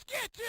Kitchen!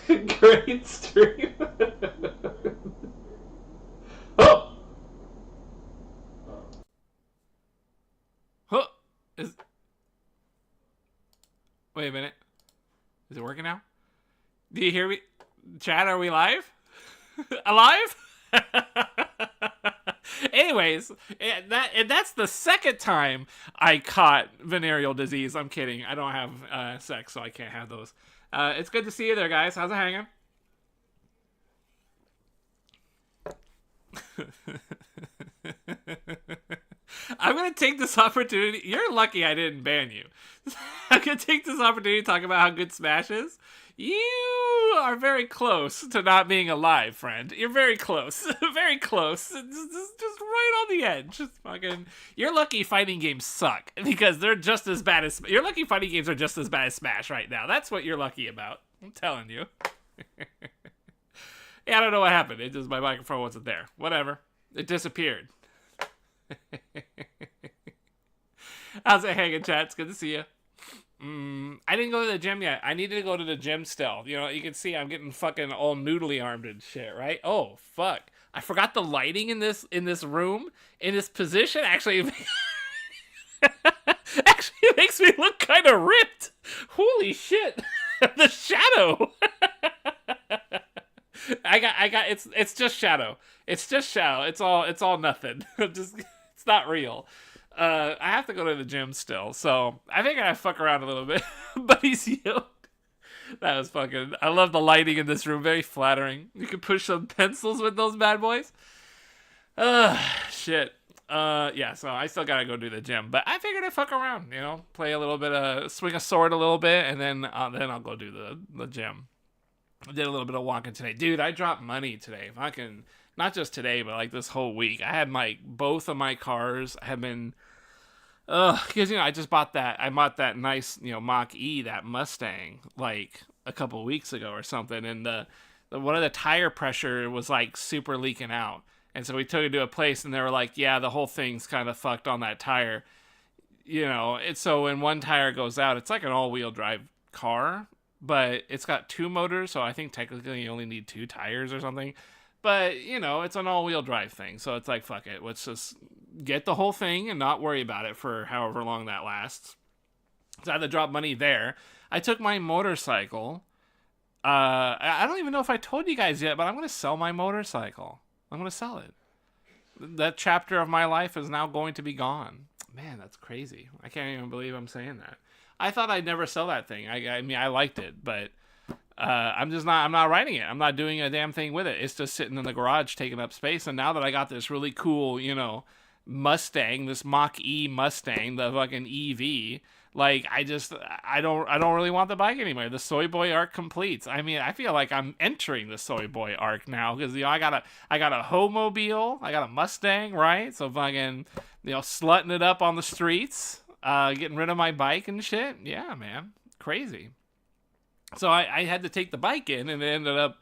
Great stream. Oh! Huh. Is... Wait a minute. Is it working now? Do you hear me? Chat, are we live? Alive? Anyways, that's the second time I caught venereal disease. I'm kidding. I don't have sex, so I can't have those. It's good to see you there, guys. How's it hanging? I'm gonna take this opportunity. You're lucky I didn't ban you. I'm gonna take this opportunity to talk about how good Smash is. You are very close to not being alive, friend. You're very close, very close. Just right on the edge. Just fucking. You're lucky fighting games suck because they're just as bad as. You're lucky fighting games are just as bad as Smash right now. That's what you're lucky about. I'm telling you. Yeah, I don't know what happened. It just my microphone wasn't there. Whatever. It disappeared. How's it hanging, chat? It's good to see you. I didn't go to the gym yet. I needed to go to the gym still. You know, you can see I'm getting fucking all noodly armed and shit, right? Oh, fuck. I forgot the lighting in this room, in this position. Actually, actually makes me look kind of ripped. Holy shit. The shadow. I got it's just shadow. It's just shadow. It's all nothing. Just it's not real. I have to go to the gym still, so I think I fuck around a little bit. But he's yoked. That was fucking. I love the lighting in this room. Very flattering. You can push some pencils with those bad boys. Shit. Yeah. So I still gotta go do the gym, but I figured I'd fuck around. You know, play a little bit of swing a sword a little bit, and then I'll go do the gym. I did a little bit of walking today, dude. I dropped money today. Fucking. Not just today, but like this whole week. I had both of my cars have been, because I just bought that. I bought that nice, Mach E, that Mustang, like a couple weeks ago or something, and the one of the tire pressure was like super leaking out, and so we took it to a place, and they were like, yeah, the whole thing's kind of fucked on that tire, It's so when one tire goes out, it's like an all-wheel drive car, but it's got two motors, so I think technically you only need two tires or something. But, it's an all-wheel drive thing, so it's like, fuck it. Let's just get the whole thing and not worry about it for however long that lasts. So I had to drop money there. I took my motorcycle. I don't even know if I told you guys yet, but I'm going to sell my motorcycle. I'm going to sell it. That chapter of my life is now going to be gone. Man, that's crazy. I can't even believe I'm saying that. I thought I'd never sell that thing. I mean, I liked it, but... I'm not riding it. I'm not doing a damn thing with it. It's just sitting in the garage taking up space. And now that I got this really cool, Mustang, this Mach E Mustang, the fucking EV, like I don't really want the bike anymore. The Soy Boy arc completes. I mean, I feel like I'm entering the Soy Boy arc now because I got a Ho-mobile, I got a Mustang, right? So fucking slutting it up on the streets, getting rid of my bike and shit. Yeah, man, crazy. So I had to take the bike in, and it ended up,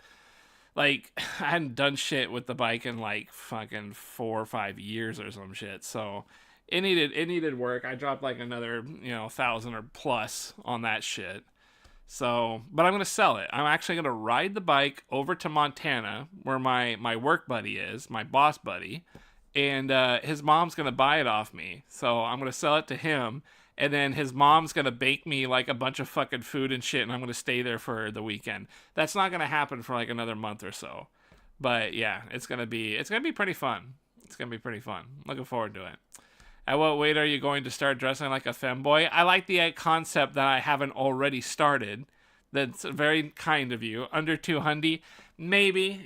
like, I hadn't done shit with the bike in, like, fucking 4 or 5 years or some shit. So it needed work. I dropped, like, another, 1,000 or plus on that shit. So, but I'm going to sell it. I'm actually going to ride the bike over to Montana, where my work buddy is, my boss buddy, and his mom's going to buy it off me. So I'm going to sell it to him. And then his mom's going to bake me like a bunch of fucking food and shit, and I'm going to stay there for the weekend. That's not going to happen for like another month or so. But yeah, it's going to be pretty fun. It's going to be pretty fun. Looking forward to it. At what weight are you going to start dressing like a femboy? I like the concept that I haven't already started. That's very kind of you. Under 200, maybe,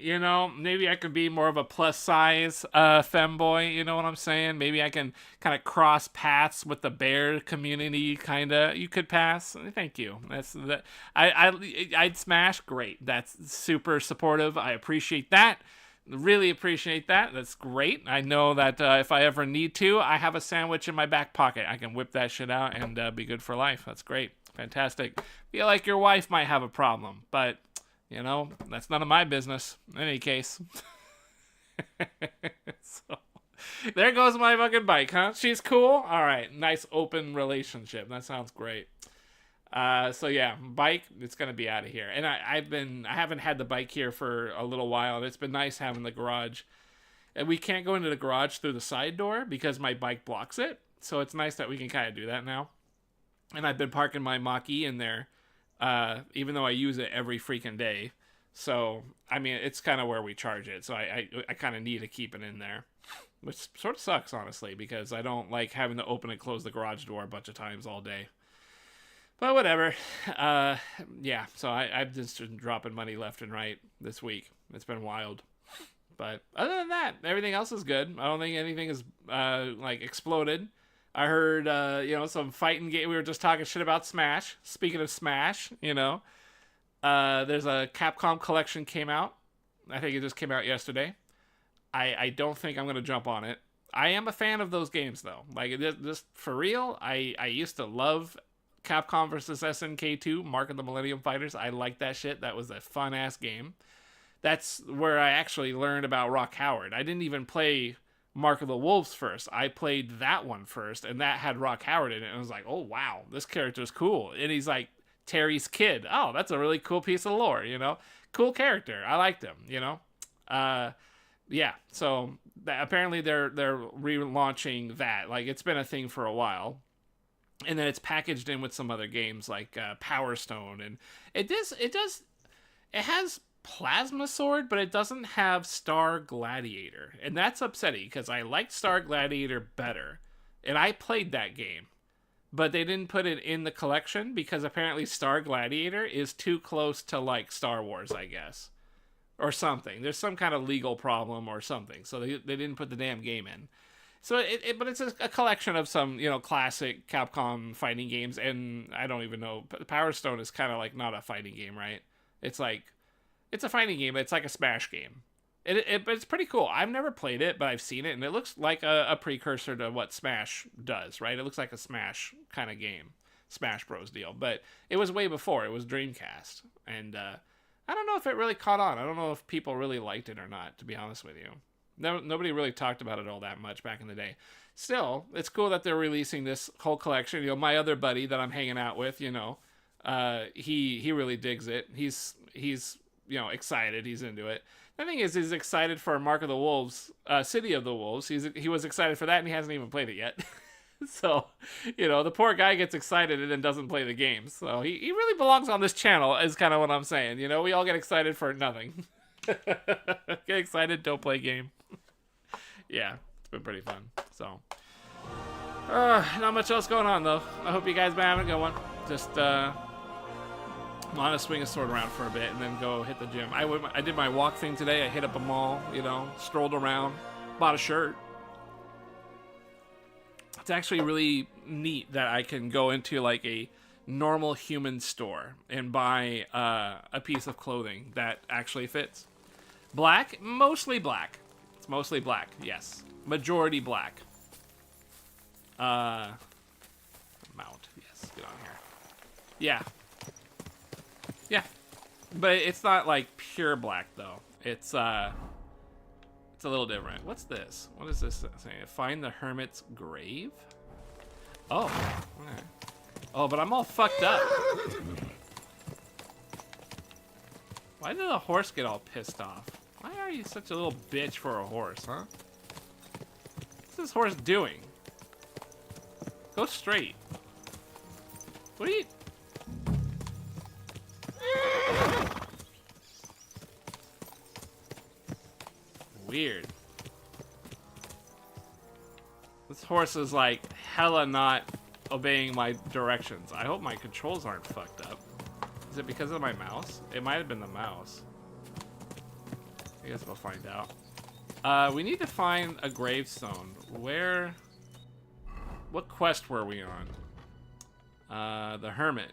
maybe I could be more of a plus size femboy, you know what I'm saying? Maybe I can kind of cross paths with the bear community, kind of. You could pass. Thank you. I'd smash. Great. That's super supportive. I appreciate that. Really appreciate that. That's great. I know that if I ever need to, I have a sandwich in my back pocket. I can whip that shit out and be good for life. That's great. Fantastic. Feel like your wife might have a problem, but, that's none of my business. In any case. So, there goes my fucking bike, huh? She's cool? All right. Nice open relationship. That sounds great. So yeah, bike, it's gonna be out of here. And I haven't had the bike here for a little while, and it's been nice having the garage. And we can't go into the garage through the side door because my bike blocks it. So it's nice that we can kind of do that now. And I've been parking my Mach E in there, even though I use it every freaking day. So, I mean, it's kind of where we charge it. So I kind of need to keep it in there, which sort of sucks, honestly, because I don't like having to open and close the garage door a bunch of times all day. But whatever. Yeah, so I've just been dropping money left and right this week. It's been wild. But other than that, everything else is good. I don't think anything is like exploded. I heard some fighting game. We were just talking shit about Smash. Speaking of Smash, there's a Capcom collection came out. I think it just came out yesterday. I don't think I'm gonna jump on it. I am a fan of those games though. Like just for real, I used to love Capcom vs SNK 2, Mark of the Millennium Fighters. I liked that shit. That was a fun ass game. That's where I actually learned about Rock Howard. I didn't even play Mark of the Wolves first. I played that one first, and that had Rock Howard in it. And I was like, oh wow, this character's cool. And he's like Terry's kid. Oh, that's a really cool piece of lore, Cool character. I liked him, Yeah, so apparently they're relaunching that. Like, it's been a thing for a while. And then it's packaged in with some other games like Power Stone, and it has Plasma Sword, but it doesn't have Star Gladiator, and that's upsetting because I liked Star Gladiator better, and I played that game, but they didn't put it in the collection because apparently Star Gladiator is too close to like Star Wars, I guess, or something. There's some kind of legal problem or something, so they didn't put the damn game in. So but it's a collection of some, classic Capcom fighting games, and I don't even know. Power Stone is kind of like not a fighting game, right? It's like, it's a fighting game, but it's like a Smash game. But it's pretty cool. I've never played it, but I've seen it, and it looks like a precursor to what Smash does, right? It looks like a Smash kind of game, Smash Bros. Deal. But it was way before. It was Dreamcast, and I don't know if it really caught on. I don't know if people really liked it or not, to be honest with you. Nobody really talked about it all that much back in the day. Still, it's cool that they're releasing this whole collection. My other buddy that I'm hanging out with, he really digs it. He's excited. He's into it. The thing is, he's excited for Mark of the Wolves, City of the Wolves. He was excited for that, and he hasn't even played it yet. So, the poor guy gets excited and then doesn't play the game. So he really belongs on this channel, is kind of what I'm saying. We all get excited for nothing. Get excited, don't play game. Yeah, it's been pretty fun. So, not much else going on though. I hope you guys been having a good one. Just want to swing a sword around for a bit and then go hit the gym. I did my walk thing today. I hit up a mall, strolled around, bought a shirt. It's actually really neat that I can go into like a normal human store and buy a piece of clothing that actually fits. Black, mostly black. It's mostly black, yes. Majority black. Mount, yes, get on here. Yeah. Yeah. But it's not like pure black though. It's a little different. What's this? What is this saying? Find the hermit's grave? Oh. Okay. Oh, but I'm all fucked up. Why did the horse get all pissed off? Why are you such a little bitch for a horse, huh? What's this horse doing? Go straight. What are you... Weird. This horse is like hella not obeying my directions. I hope my controls aren't fucked up. Is it because of my mouse? It might have been the mouse. I guess we'll find out. We need to find a gravestone. Where... What quest were we on? The hermit.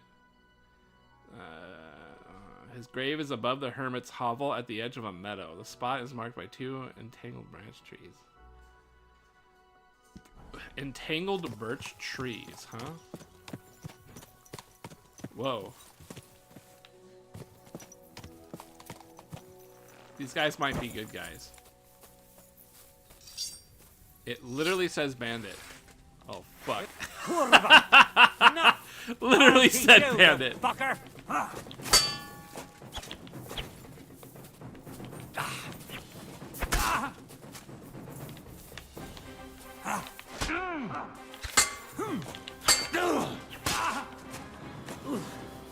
His grave is above the hermit's hovel at the edge of a meadow. The spot is marked by 2 entangled branch trees. Entangled birch trees, huh? Whoa. These guys might be good guys. It literally says bandit. Oh, fuck. Literally said bandit. Fucker.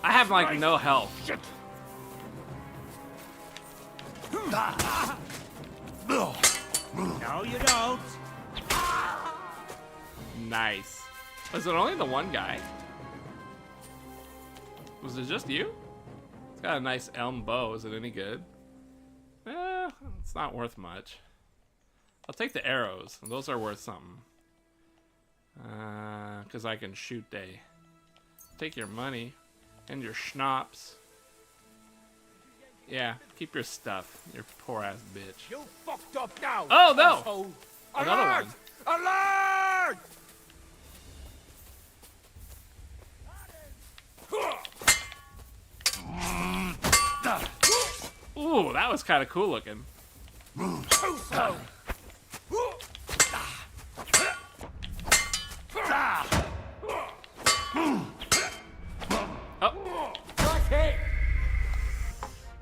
I have like no health. Shit. No, you don't. Nice. Was it only the one guy? Was it just you? It's got a nice elm bow. Is it any good? it's not worth much. I'll take the arrows. Those are worth something. Because I can shoot they. Take your money and your schnapps. Yeah, keep your stuff. You poor ass bitch. You fucked up now. Oh no! Asshole. Another Alert! one. Alert! Ooh, that was kind of cool looking. Oh.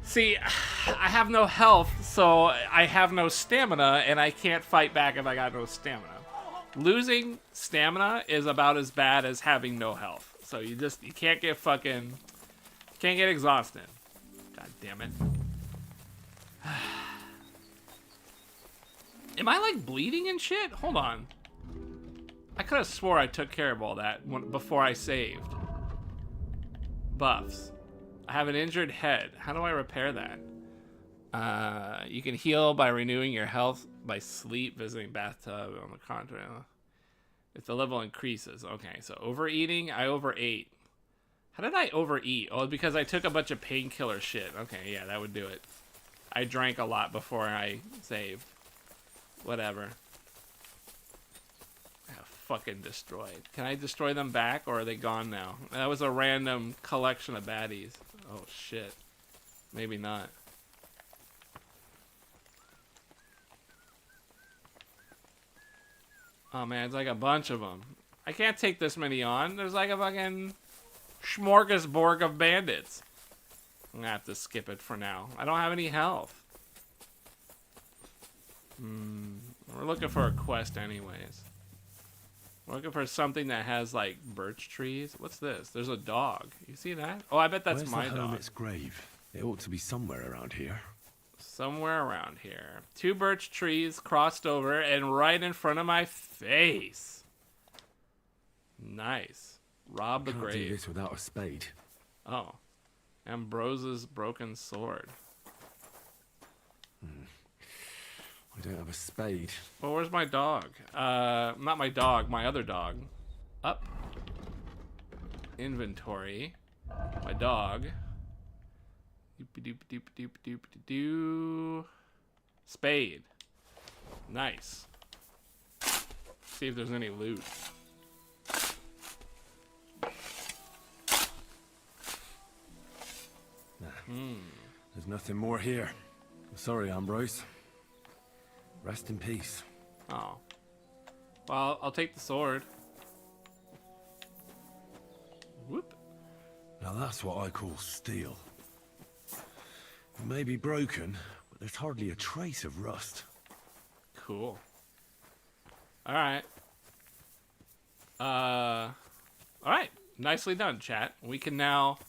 See, I have no health, so I have no stamina, and I can't fight back if I got no stamina. Losing stamina is about as bad as having no health. So you can't get can't get exhausted. God damn it. Am I like bleeding and shit? Hold on. I could have swore I took care of all that before I saved. Buffs. I have an injured head. How do I repair that? You can heal by renewing your health by sleep, visiting bathtub, on the contrary. If the level increases. Okay, so overeating, I overate. How did I overeat? Oh, because I took a bunch of painkiller shit. Okay, yeah, that would do it. I drank a lot before I saved. Whatever. Fucking destroyed. Can I destroy them back, or are they gone now? That was a random collection of baddies. Oh shit. Maybe not. Oh man, it's like a bunch of them. I can't take this many on. There's like a fucking smorgasbord of bandits. I'm gonna have to skip it for now. I don't have any health. We're looking for a quest anyways. We're looking for something that has like birch trees. What's this? There's a dog. You see that? Oh, I bet that's my dog. Where's the hermit's grave? It ought to be somewhere around here. Somewhere around here. 2 birch trees crossed over and right in front of my face. Nice. Rob the Can't do grave. this without a spade. Oh. Ambrose's broken sword. I don't have a spade. Well, where's my dog? Not my dog, my other dog. Up. Inventory. My dog. Doop-a-doop-a-doop-a-doop-a-doop-a-doo. Spade. Nice. See if there's any loot. There's nothing more here. I'm sorry, Ambrose. Rest in peace. Oh. Well, I'll take the sword. Whoop. Now that's what I call steel. It may be broken, but there's hardly a trace of rust. Cool. Alright. Alright. Nicely done, chat. We can now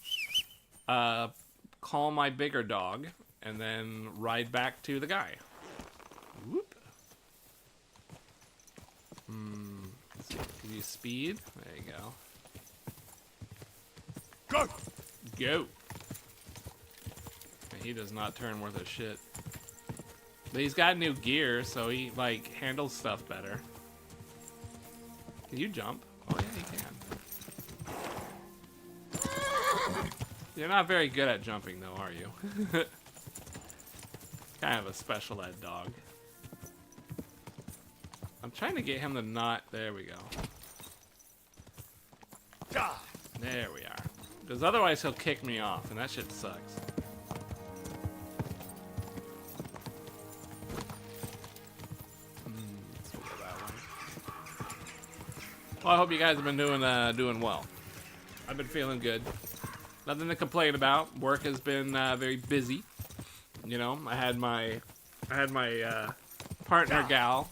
call my bigger dog and then ride back to the guy. Whoop. Let's see. Give you speed. There you go. Go! Go. And he does not turn worth a shit. But he's got new gear, so he, like, handles stuff better. Can you jump? Oh, yeah, you can. You're not very good at jumping, though, are you? Kind of a special ed dog. I'm trying to get him to not... There we go. There we are. Because otherwise he'll kick me off, and that shit sucks. Let's go that way. Well, I hope you guys have been doing well. I've been feeling good. Nothing to complain about. Work has been very busy. You know, I had my partner gal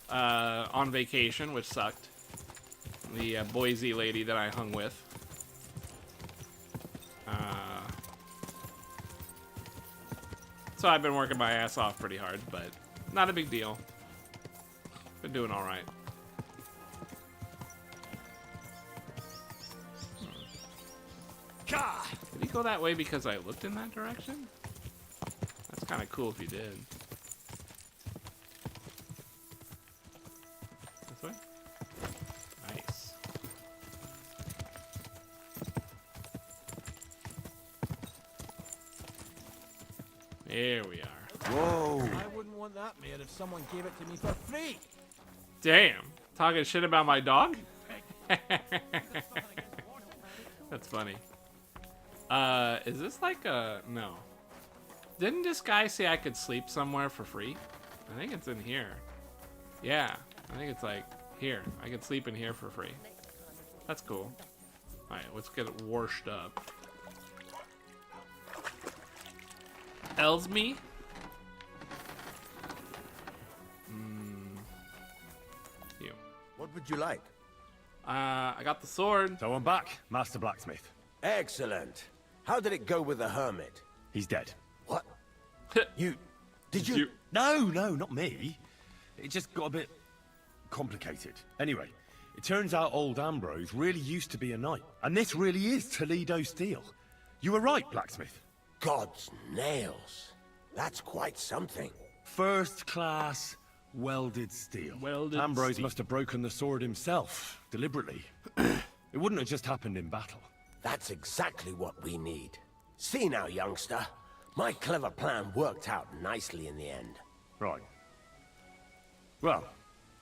on vacation, which sucked. The Boise lady that I hung with. So I've been working my ass off pretty hard, but not a big deal. Been doing all right. Did he go that way because I looked in that direction? That's kind of cool if he did. Here we are. Whoa! I wouldn't want that made if someone gave it to me for free. Damn. Talking shit about my dog? That's funny. Is this like a... No. Didn't this guy say I could sleep somewhere for free? I think it's in here. Yeah. I think it's like here. I could sleep in here for free. That's cool. Alright, let's get it washed up. Elsme? You. What would you like? I got the sword. So I'm back, Master Blacksmith. Excellent. How did it go with the hermit? He's dead. What? Did you? No, not me. It just got a bit complicated. Anyway, it turns out old Ambrose really used to be a knight. And this really is Toledo steel. You were right, Blacksmith. God's nails. That's quite something. First class welded steel. Welded Ambrose steel. must have broken the sword himself, deliberately. It wouldn't have just happened in battle. That's exactly what we need. See now, youngster. My clever plan worked out nicely in the end. Right. Well,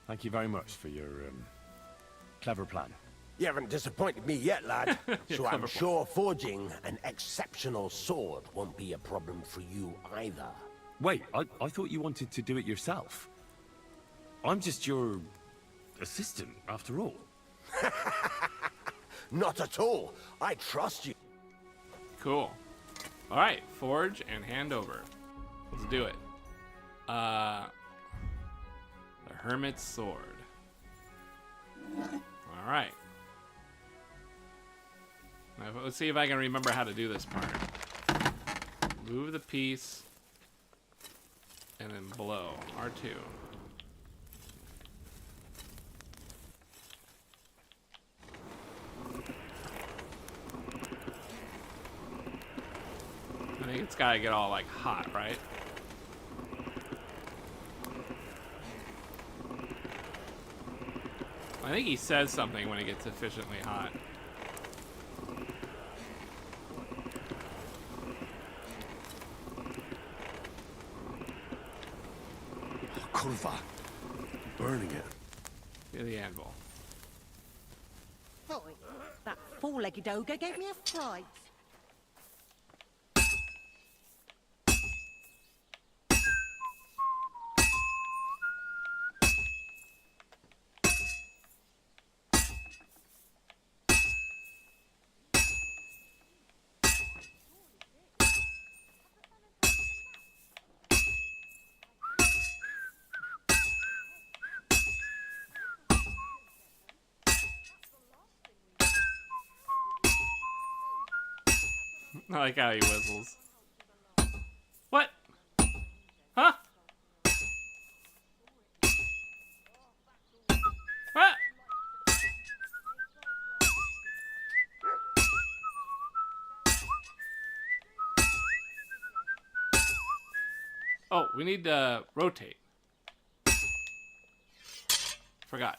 thank you very much for your, clever plan. You haven't disappointed me yet, lad. So I'm clever sure forging an exceptional sword won't be a problem for you either. Wait, I thought you wanted to do it yourself. I'm just your assistant, after all. Not at all. I trust you. Cool. Alright, forge and hand over. Let's do it. The Hermit's Sword. Alright. Now, let's see if I can remember how to do this part. Move the piece. And then blow. R2. I think it's gotta get all like hot, right? I think he says something when it gets sufficiently hot. Kurva. Burning it. Get the anvil. Boy, that four-legged ogre gave me a fright. I like how he whistles. What? Huh? What? Oh, we need to rotate. Forgot.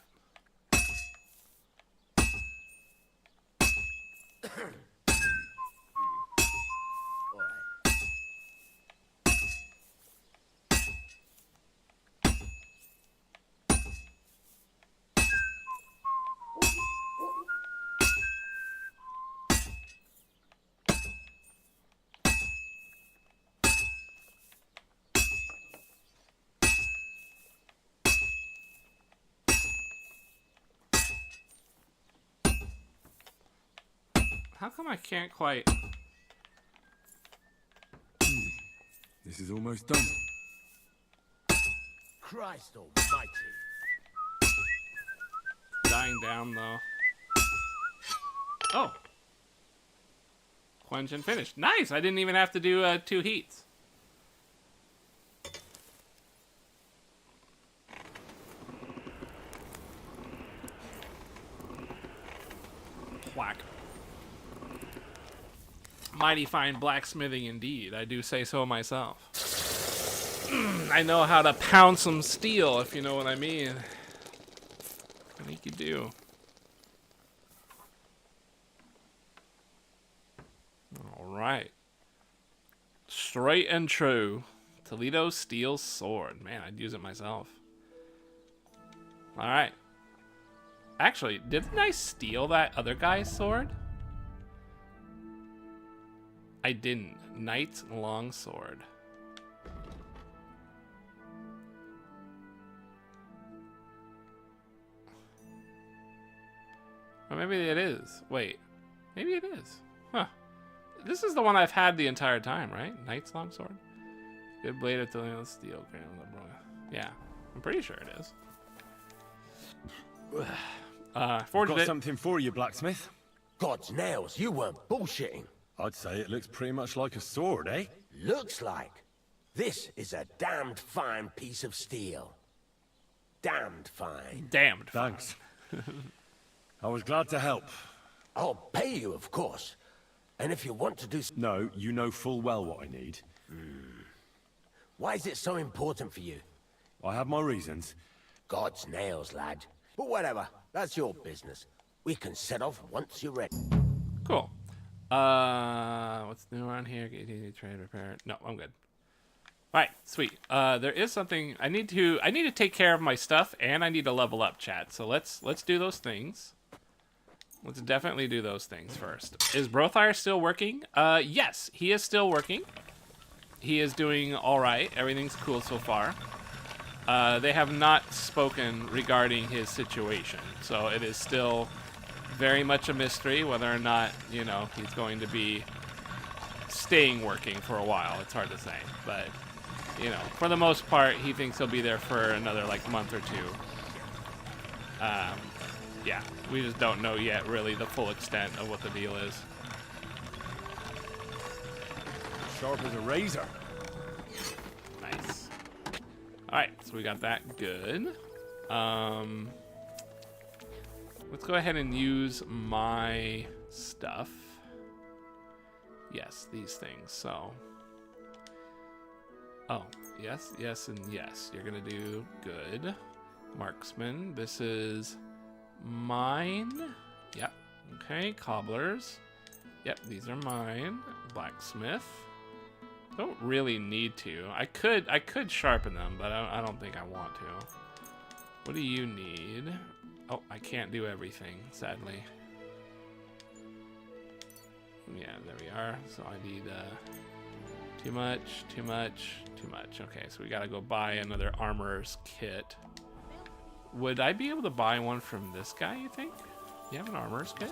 How come I can't quite... This is almost done. Christ almighty. Dying down, though. Oh. Quench and finish. Nice! I didn't even have to do 2 heats. Whack. Mighty fine blacksmithing indeed. I do say so myself. I know how to pound some steel, if you know what I mean. I think you do. All right. Straight and true. Toledo steel sword. Man, I'd use it myself. Alright. Actually, didn't I steal that other guy's sword? I didn't. Knight's longsword. Or maybe it is. Wait. Maybe it is. Huh. This is the one I've had the entire time, right? Knight's longsword? Good blade of Toledo steel. Yeah. I'm pretty sure it is. Forged Got it. something for you, blacksmith. God's nails, you weren't bullshitting. I'd say it looks pretty much like a sword, eh? Looks like. This is a damned fine piece of steel. Damned fine. Damned. Thanks. I was glad to help. I'll pay you, of course. And if you want to do... No, you know full well what I need. Why is it so important for you? I have my reasons. God's nails, lad. But whatever, that's your business. We can set off once you're ready. Cool. What's new around here? Trade repair. No, I'm good. All right, sweet. There is something I need to take care of my stuff, and I need to level up, chat. So let's do those things. Let's definitely do those things first. Is Brothire still working? Yes, he is still working. He is doing all right. Everything's cool so far. They have not spoken regarding his situation, so it is still very much a mystery whether or not, you know, he's going to be staying working for a while. It's hard to say, but, you know, for the most part, he thinks he'll be there for another, like, month or two. Yeah, we just don't know yet, really, the full extent of what the deal is. Sharp as a razor. Nice. Alright, so we got that good. Let's go ahead and use my stuff. Yes, these things, so. Oh, yes, yes, and yes. You're gonna do good. Marksman, this is mine. Yep, okay, cobblers. Yep, these are mine. Blacksmith. Don't really need to. I could sharpen them, but I don't think I want to. What do you need? Oh, I can't do everything, sadly. Yeah, there we are. So I need too much, too much, too much. Okay, so we gotta go buy another armorer's kit. Would I be able to buy one from this guy, you think? You have an armorer's kit?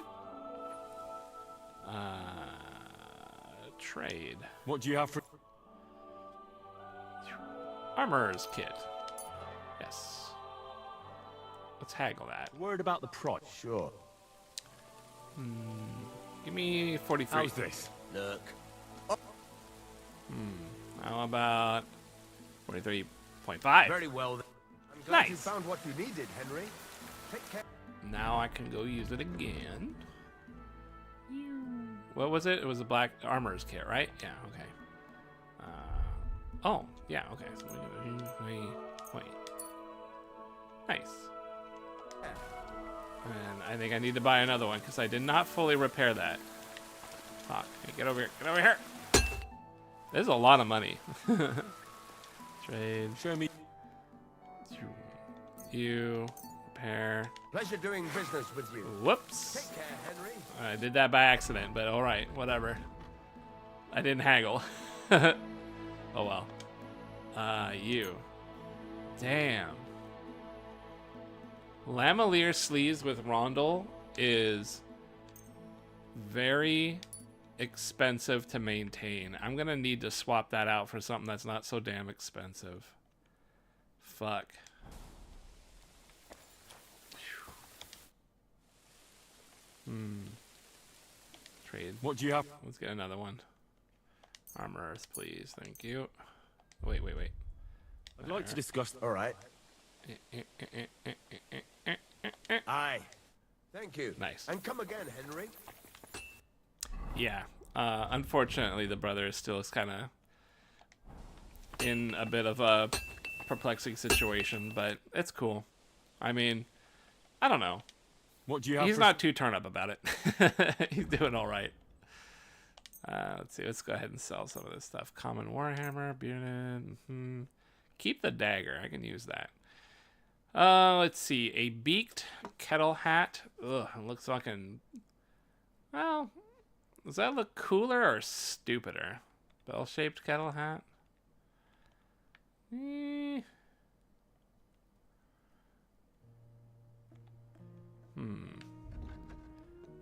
Trade. What do you have for... Armorer's kit. Yes. Let's haggle that. Word about the price. Sure. Give me 43. How's this? Look. How about 43.5? Very well, then. I'm glad you Nice. found what you needed, Henry. Take care. Now I can go use it again. What was it? It was a black armorer's kit, right? Yeah, okay. Oh, yeah, okay. So wait. Nice. And I think I need to buy another one because I did not fully repair that. Fuck. Hey, get over here. Get over here. This is a lot of money. Trade. Show me. You. Repair. Pleasure doing business with you. Whoops. Take care, Henry. I did that by accident, but alright, whatever. I didn't haggle. Oh well. You. Damn. Lamalier sleeves with Rondel is very expensive to maintain. I'm gonna need to swap that out for something that's not so damn expensive. Fuck. Trade. What do you have? Let's get another one. Armorers, please. Thank you. Wait. I'd like to discuss... All right. Aye. Thank you. Nice. And come again, Henry. Yeah. Unfortunately, the brother is still kind of in a bit of a perplexing situation, but it's cool. I mean, I don't know. What do you have He's for... not too turn up about it. He's doing all right. Let's see. Let's go ahead and sell some of this stuff. Common Warhammer, bearded. Keep the dagger. I can use that. Let's see. A beaked kettle hat. Ugh, it looks fucking... Well, does that look cooler or stupider? Bell-shaped kettle hat?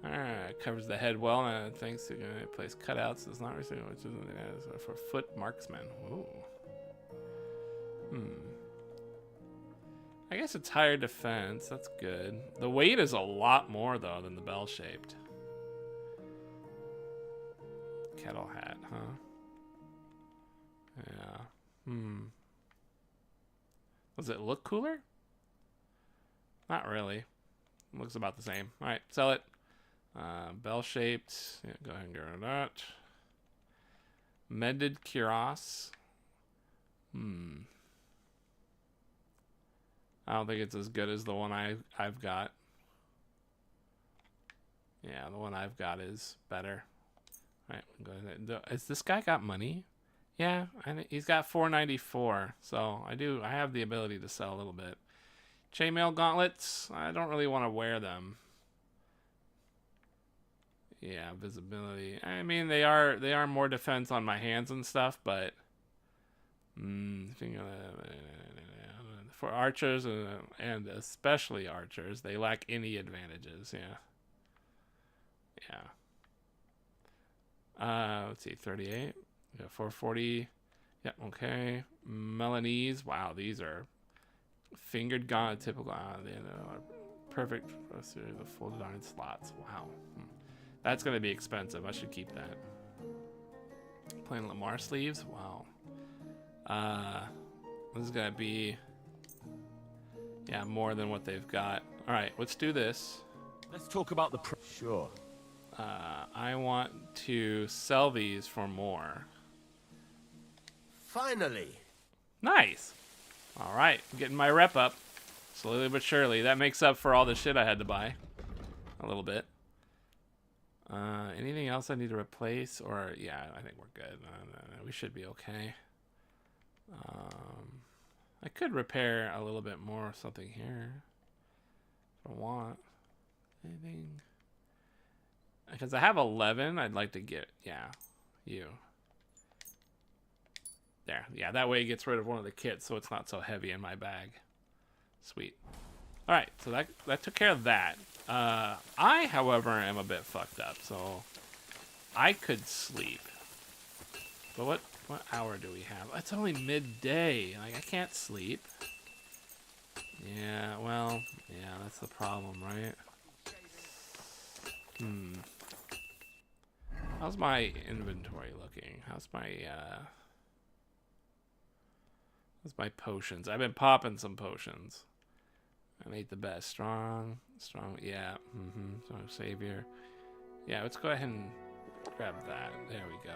Alright, covers the head well, and thanks to place cutouts, it's not receiving, which is for foot marksman. Ooh. I guess it's higher defense. That's good. The weight is a lot more though than the bell-shaped kettle hat, huh? Yeah. Does it look cooler? Not really. It looks about the same. All right, sell it. Bell-shaped. Yeah, go ahead and get rid of that. Mended cuirass. I don't think it's as good as the one I've got. Yeah, the one I've got is better. All right, go ahead. Has this guy got money? Yeah, he's got 494. So I have the ability to sell a little bit. Chainmail gauntlets. I don't really want to wear them. Yeah, visibility. I mean, they are more defense on my hands and stuff, but for archers and especially archers, they lack any advantages. Yeah. Let's see, 38. Yeah, 440. Yeah, okay. Milanese. Wow, these are fingered gauntlet typical. They are perfect for a series of folded iron slots. Wow. That's going to be expensive. I should keep that. Plain Lamar sleeves. Wow. This is going to be, yeah, more than what they've got. All right, let's do this. Let's talk about the... Sure. I want to sell these for more. Finally. Nice. All right, I'm getting my rep up. Slowly but surely. That makes up for all the shit I had to buy. A little bit. Anything else I need to replace? Or, yeah, I think we're good. We should be okay. I could repair a little bit more of something here. If I want. Anything? Because I have 11, I'd like to get, yeah, you. There, yeah, that way it gets rid of one of the kits so it's not so heavy in my bag. Sweet. All right, so that took care of that. I, however, am a bit fucked up, so I could sleep. But what hour do we have? It's only midday. Like, I can't sleep. Yeah, well, yeah, that's the problem, right? How's my inventory looking? How's my potions? I've been popping some potions. I ate the best. Strong, yeah. Strong savior. Yeah, let's go ahead and grab that. There we go.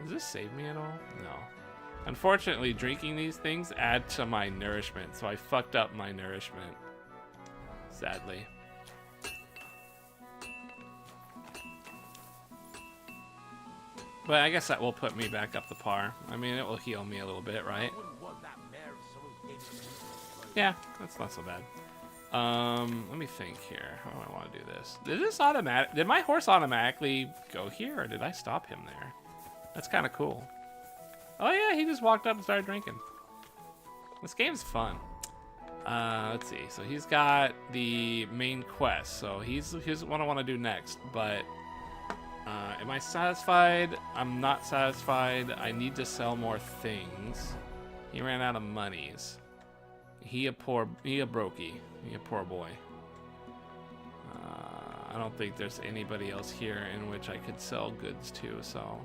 Does this save me at all? No. Unfortunately, drinking these things add to my nourishment, so I fucked up my nourishment. Sadly. But I guess that will put me back up to par. I mean, it will heal me a little bit, right? Yeah, that's not so bad. Let me think here. How do I want to do this? Did my horse automatically go here, or did I stop him there? That's kind of cool. Oh yeah, he just walked up and started drinking. This game's fun. Let's see. So he's got the main quest. So here's what I want to do next. But am I satisfied? I'm not satisfied. I need to sell more things. He ran out of monies. He a brokey. He a poor boy. I don't think there's anybody else here in which I could sell goods to, so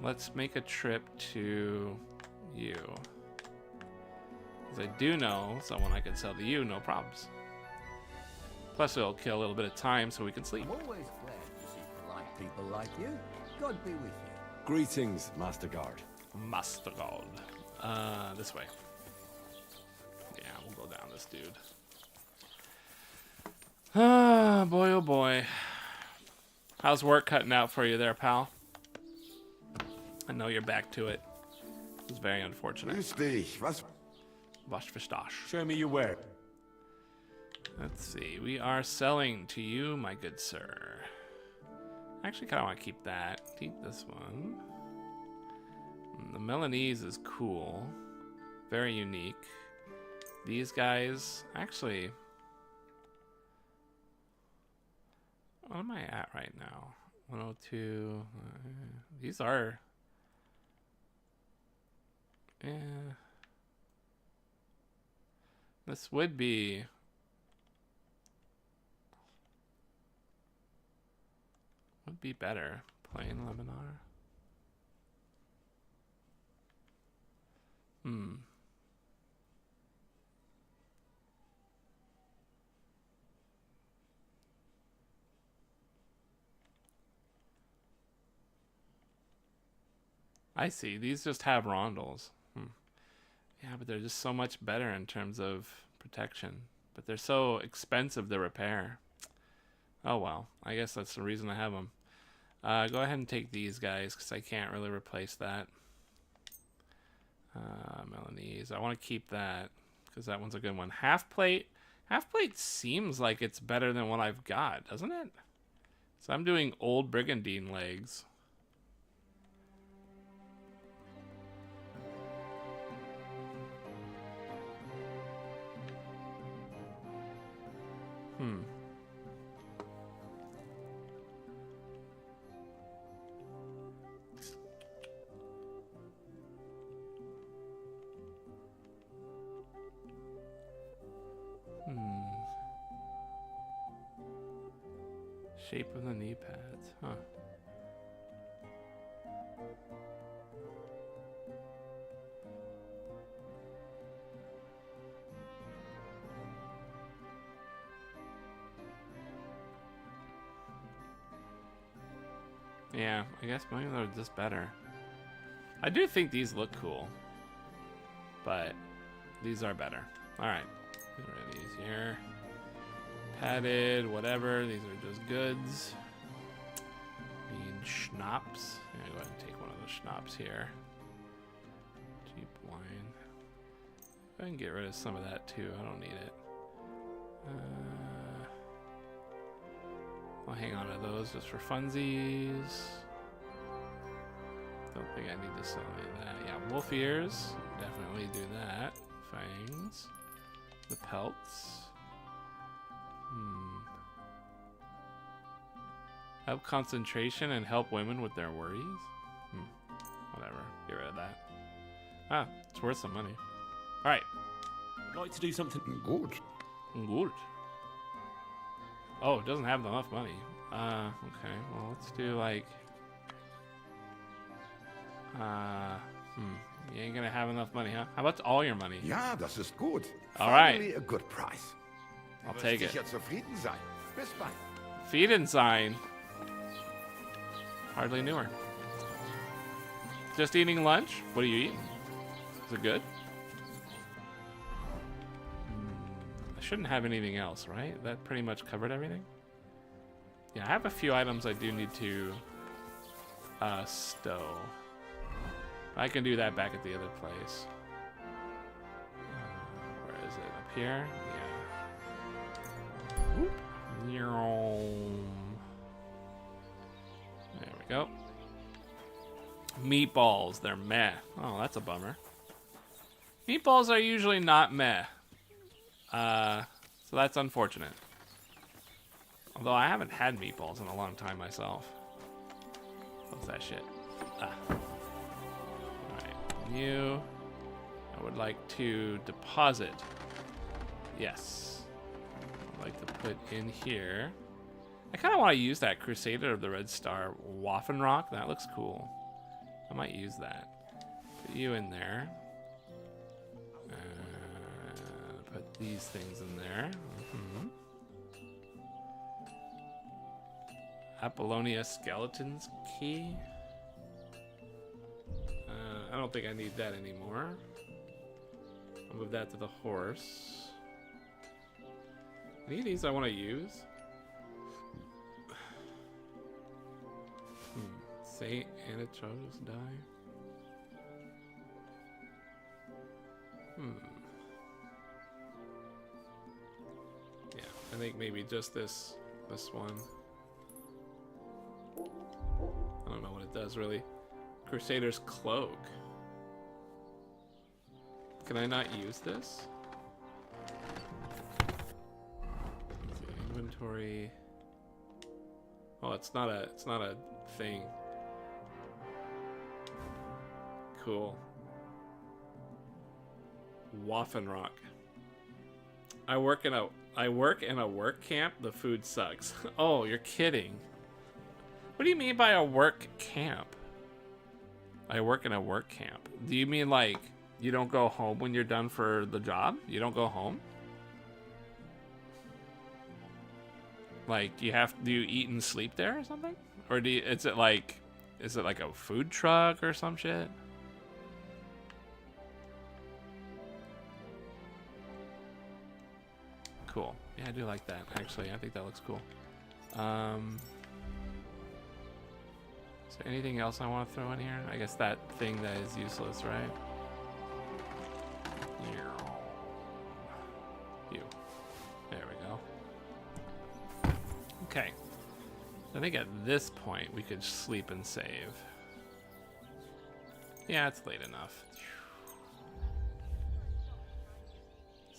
let's make a trip to you. Because I do know someone I can sell to you, no problems. Plus it'll kill a little bit of time so we can sleep. I'm always glad to see polite people like you. God be with you. Greetings, Master Guard. Master Guard. This way. Yeah, we'll go down this dude. Ah, boy, oh boy. How's work cutting out for you there, pal? I know you're back to it. It's very unfortunate. Grüß dich. Was? Was verstehst? Show me your work. Let's see. We are selling to you, my good sir. I actually kind of want to keep that. Keep this one. The Milanese is cool. Very unique. These guys, actually, what am I at right now? 102. These are, yeah. This would be better. Plain Lebanon. I see. These just have rondels. Yeah, but they're just so much better in terms of protection. But they're so expensive to repair. Oh well. I guess that's the reason I have them. Go ahead and take these guys because I can't really replace that. Milanese. I want to keep that because that one's a good one. Half plate. Half plate seems like it's better than what I've got, doesn't it? So I'm doing old brigandine legs. Shape of the knee pads, huh? Yeah, I guess maybe they're just better. I do think these look cool, but these are better. All right, get rid of these here. Padded, whatever. These are just goods. Need schnapps. I'm gonna go ahead and take one of the schnapps here. Cheap wine. Go ahead and get rid of some of that too. I don't need it. I'll hang on to those just for funsies. Don't think I need to sell any of that. Yeah, wolf ears. Definitely do that. Fangs. The pelts. Help concentration and help women with their worries? Whatever. Get rid of that. Ah, it's worth some money. Alright. I'd like to do something Good. Good. Oh, it doesn't have enough money. Okay. Well, let's do like... You ain't gonna have enough money, huh? How about all your money? Ja, das ist gut. All right. Finally a good price. I'll take it. Sicher zufrieden sein. Bis bald. Feed and sign. Hardly knew her. Just eating lunch? What are you eating? Is it good? I shouldn't have anything else, right? That pretty much covered everything? Yeah, I have a few items I do need to stow. I can do that back at the other place. Where is it? Up here? Yeah. Whoop. There we go. Meatballs, they're meh. Oh, that's a bummer. Meatballs are usually not meh. So that's unfortunate. Although I haven't had meatballs in a long time myself. What's that shit? Alright, you. I would like to deposit. Yes. I'd like to put in here. I kind of want to use that Crusader of the Red Star Waffenrock. That looks cool. I might use that. Put you in there. Put these things in there. Apollonia Skeleton's Key. I don't think I need that anymore. I'll move that to the horse. Any of these I want to use? Saint Anachogus die? Yeah, I think maybe just this one. I don't know what it does really. Crusader's Cloak. Can I not use this? Let's see, inventory. Oh, it's not a thing. Cool. Waffenrock. I work in a work camp. The food sucks. Oh, you're kidding. What do you mean by a work camp? I work in a work camp. Do you mean like you don't go home when you're done for the job? You don't go home? Like, do you eat and sleep there or something? Or is it like a food truck or some shit? Cool. Yeah, I do like that, actually. I think that looks cool. Is there anything else I want to throw in here? I guess that thing that is useless, right? You. There we go. Okay. I think at this point we could sleep and save. Yeah, it's late enough.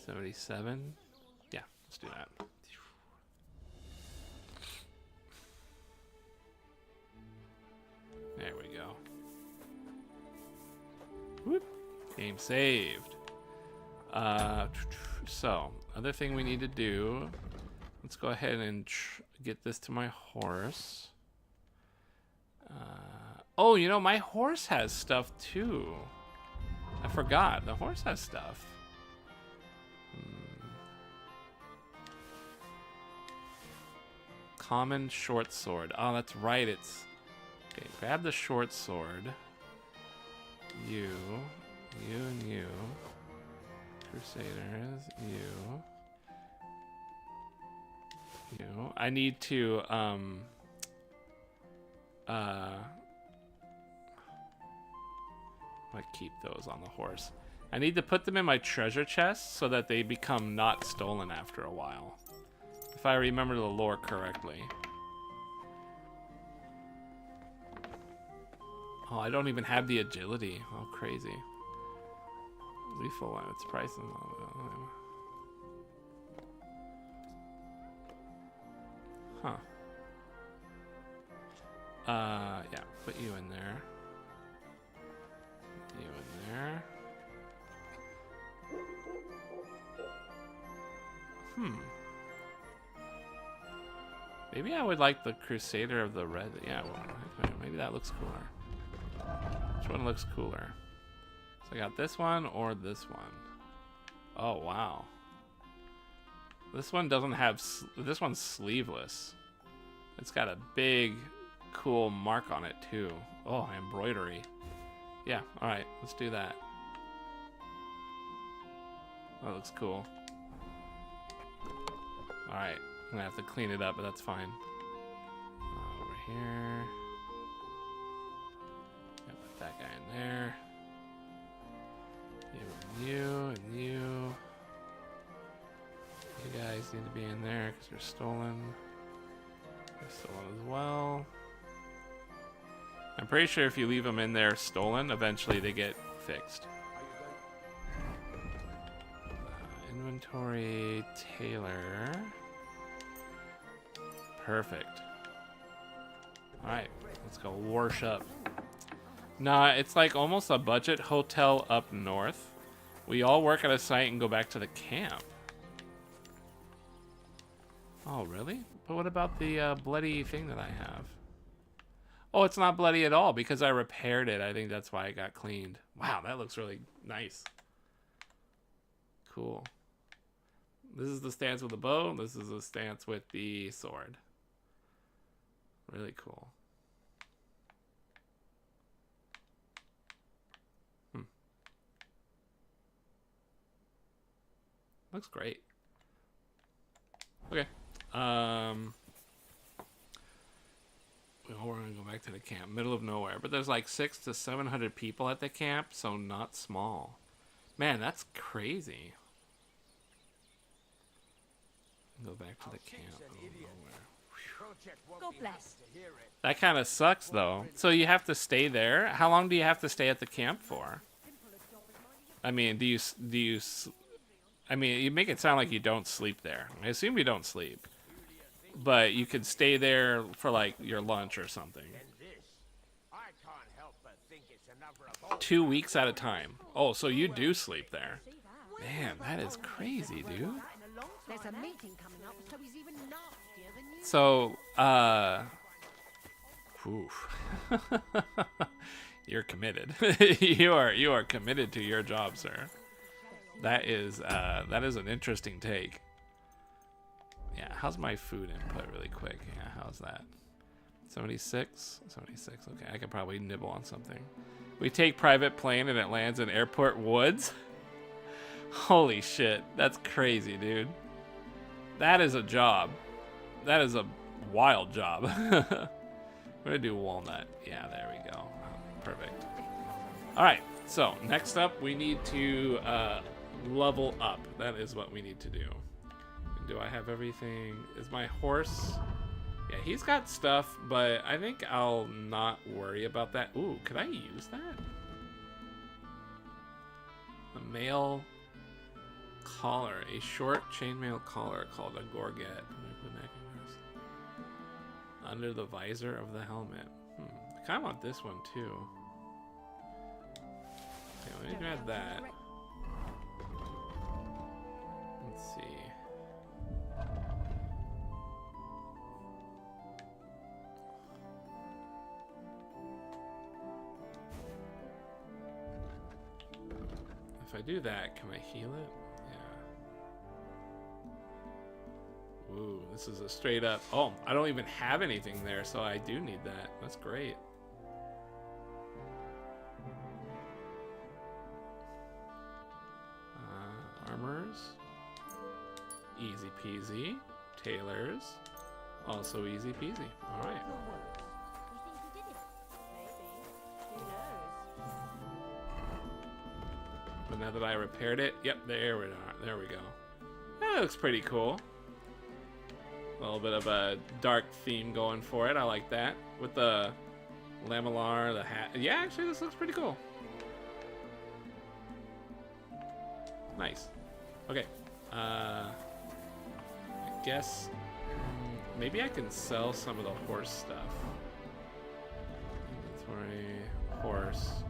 77. Yeah, let's do that. There we go. Whoop. Game saved. So, other thing we need to do. Let's go ahead and get this to my horse. Oh, you know, my horse has stuff too. I forgot. The horse has stuff. Common short sword. Oh, that's right. It's... Okay, grab the short sword. You and you. Crusaders, you. I need to, I keep those on the horse. I need to put them in my treasure chest so that they become not stolen after a while. If I remember the lore correctly. Oh, I don't even have the agility. Oh, crazy. Lethal one, its price. Huh. Yeah, put you in there. You in there. Maybe I would like the Crusader of the Red. Yeah, well, maybe that looks cooler. Which one looks cooler? So I got this one or this one. Oh, wow. This one doesn't have... This one's sleeveless. It's got a big, cool mark on it, too. Oh, embroidery. Yeah, alright. Let's do that. That looks cool. Alright. I'm gonna have to clean it up, but that's fine. Over here. Yeah, put that guy in there. You and you. You guys need to be in there because you're stolen. You're stolen as well. I'm pretty sure if you leave them in there stolen, eventually they get fixed. Inventory, Taylor. Perfect. Alright, let's go worship. Nah, it's like almost a budget hotel up north. We all work at a site and go back to the camp. Oh, really? But what about the bloody thing that I have? Oh, it's not bloody at all because I repaired it. I think that's why it got cleaned. Wow, that looks really nice. Cool. This is the stance with the bow. This is the stance with the sword. Really cool. Looks great. Okay. Oh, we're gonna go back to the camp, middle of nowhere. But there's like 600 to 700 people at the camp, so not small. Man, that's crazy. Go back to the camp. God bless. That kind of sucks, though. So you have to stay there. How long do you have to stay at the camp for? I mean, I mean, you make it sound like you don't sleep there. I assume you don't sleep, but you could stay there for like your lunch or something. 2 weeks at a time. Oh, so you do sleep there. Man, that is crazy, dude. There's a meeting coming up, so he's even nastier than you. So, you're committed. you are committed to your job, sir. That is an interesting take. Yeah, how's my food input really quick? Yeah, how's that? 76? 76, okay, I could probably nibble on something. We take private plane and it lands in Airport Woods? Holy shit, that's crazy, dude. That is a job. That is a wild job. I'm gonna do walnut. Yeah, there we go. Perfect. Alright, so next up we need to level up. That is what we need to do. Do I have everything? Is my horse... Yeah, he's got stuff, but I think I'll not worry about that. Ooh, could I use that? A male collar. A short chainmail collar called a gorget. Under the visor of the helmet. I kind of want this one, too. Okay, let me grab that. Let's see. If I do that, can I heal it? Yeah. Ooh, this is a straight up... Oh, I don't even have anything there, so I do need that. That's great. Armors. Easy peasy. Tailors. Also easy peasy. Alright. But now that I repaired it, yep, there we are. There we go. That looks pretty cool. A little bit of a dark theme going for it. I like that. With the lamellar, the hat. Yeah, actually, this looks pretty cool. Nice. Okay. I guess maybe I can sell some of the horse stuff. Inventory, horse,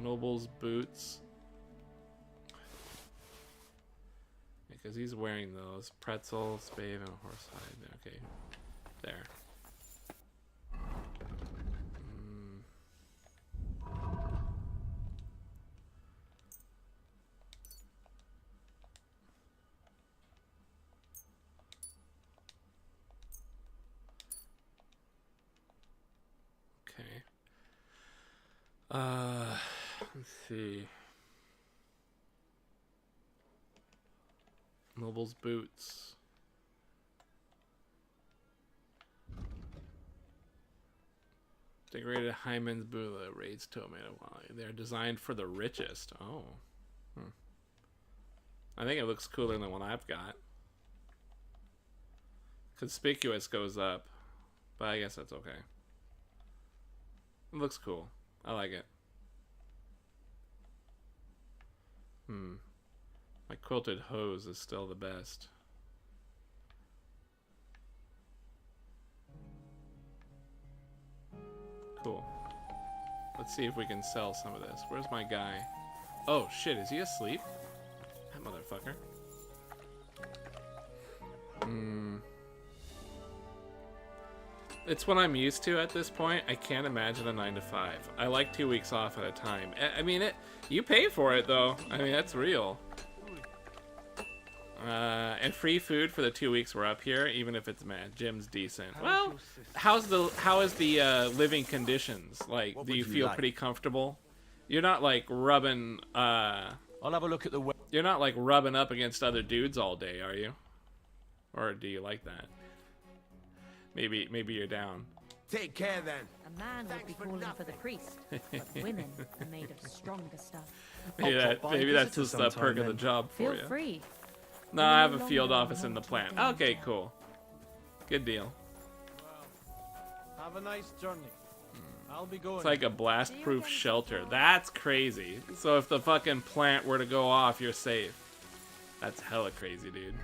noble's boots. Because he's wearing those. Pretzel, spade, and a horse hide. Okay. There. Okay. Let's see. Noble's boots. Decorated Hyman's Bula raids tomato wine. They're designed for the richest. Oh. I think it looks cooler than what I've got. Conspicuous goes up, but I guess that's okay. It looks cool. I like it. My quilted hose is still the best. Cool. Let's see if we can sell some of this. Where's my guy? Oh shit, is he asleep? That motherfucker. It's what I'm used to at this point. I can't imagine a 9 to 5. I like 2 weeks off at a time. I mean, you pay for it though. I mean, that's real. And free food for the 2 weeks we're up here, even if it's mad. Gym's decent. Well, how is the living conditions? Like, do you feel pretty comfortable? You're not like rubbing. I'll have a look at the. You're not like rubbing up against other dudes all day, are you? Or do you like that? Maybe you're down. Take care then. A man would be calling for the priest, but women are made of stronger stuff. Maybe, I'll drop by maybe and that's visit just the sometime perk of the then. job for Feel you. free. No, I have a field office in the plant. Okay, cool. Good deal. Have a nice journey. I'll be going. It's like a blast-proof shelter. That's crazy. So if the fucking plant were to go off, you're safe. That's hella crazy, dude.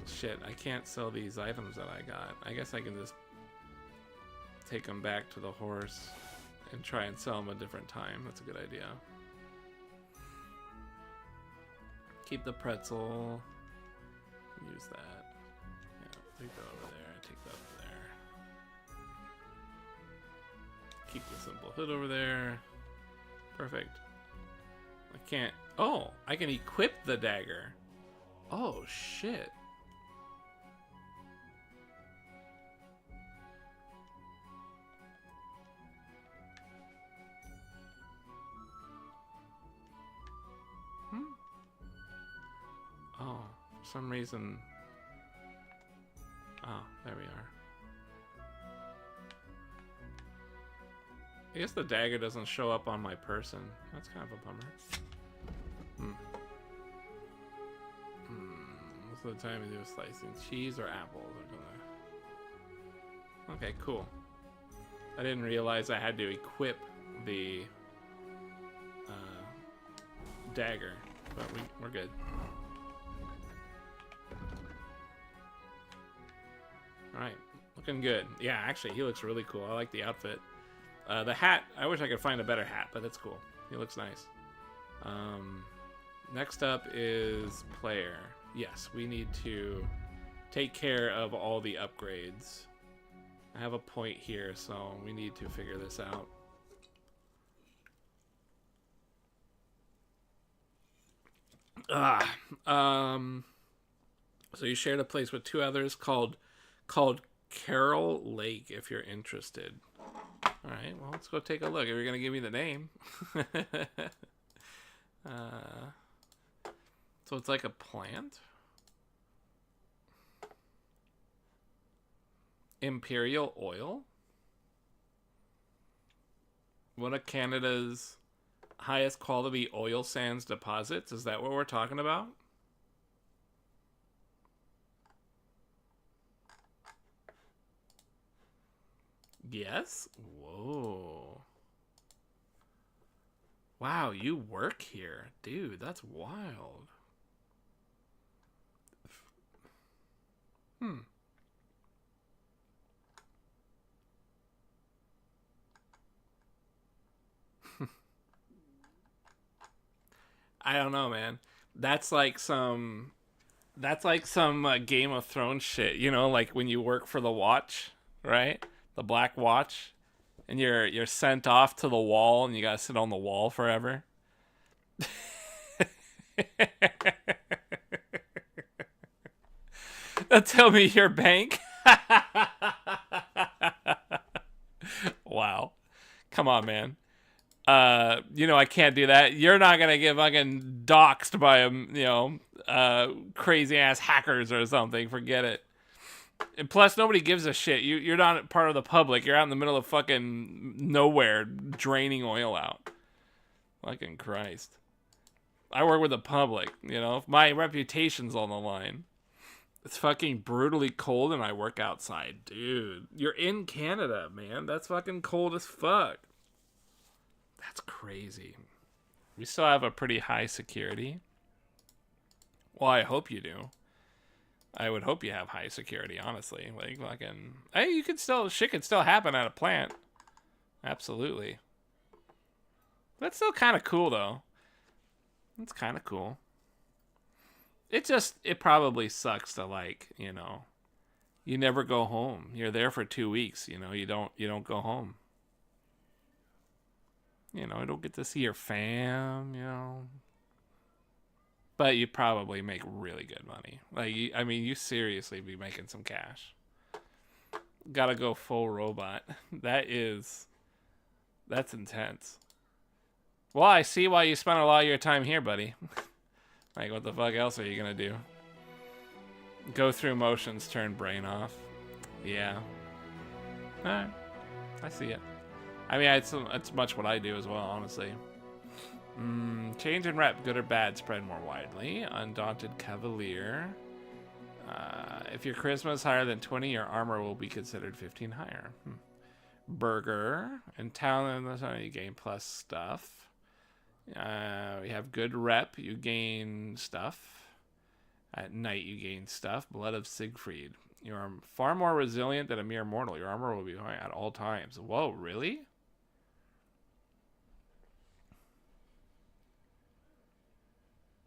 Shit, I can't sell these items that I got. I guess I can just take them back to the horse and try and sell them a different time. That's a good idea. Keep the pretzel. Use that. Yeah, take that over there. Take that over there. Keep the simple hood over there. Perfect. I can't. Oh, I can equip the dagger. Oh, shit. Oh, for some reason. Oh, there we are. I guess the dagger doesn't show up on my person. That's kind of a bummer. Most of the time we do slicing cheese or apples. Okay, cool. I didn't realize I had to equip the dagger, but we're good. Alright, looking good. Yeah, actually, he looks really cool. I like the outfit. The hat, I wish I could find a better hat, but it's cool. He looks nice. Next up is player. Yes, we need to take care of all the upgrades. I have a point here, so we need to figure this out. So you shared a place with two others called Carol Lake, if you're interested. All right, well, let's go take a look. If you're gonna give me the name. So it's like a plant. Imperial Oil. One of Canada's highest quality oil sands deposits. Is that what we're talking about? Yes? Whoa. Wow, you work here. Dude, that's wild. I don't know, man. That's like some Game of Thrones shit, you know, like when you work for the Watch, right? The Black Watch, and you're sent off to the wall and you gotta sit on the wall forever. Tell me your bank. Wow. Come on, man. You know, I can't do that. You're not gonna get fucking doxxed by crazy ass hackers or something. Forget it. And plus, nobody gives a shit. You're not part of the public. You're out in the middle of fucking nowhere, draining oil out. Fucking Christ. I work with the public. You know, my reputation's on the line. It's fucking brutally cold, and I work outside, dude. You're in Canada, man. That's fucking cold as fuck. That's crazy. We still have a pretty high security. Well, I hope you do. I would hope you have high security, honestly. Like, fucking... Hey, you could still... Shit could still happen at a plant. Absolutely. That's still kind of cool, though. It's kind of cool. It probably sucks to, like, you know... You never go home. You're there for 2 weeks, you know? You don't go home. You know, you don't get to see your fam, you know. But you probably make really good money. Like, I mean, you seriously be making some cash. Gotta go full robot. That's intense. Well, I see why you spent a lot of your time here, buddy. Like, what the fuck else are you gonna do? Go through motions, turn brain off. Yeah. Alright. I see it. I mean, it's much what I do as well, honestly. Change in rep, good or bad, spread more widely. Undaunted Cavalier. If your charisma is higher than 20, your armor will be considered 15 higher. Burger. In talent, you gain plus stuff. We have good rep, you gain stuff. At night, you gain stuff. Blood of Siegfried. You are far more resilient than a mere mortal. Your armor will be high at all times. Whoa, really?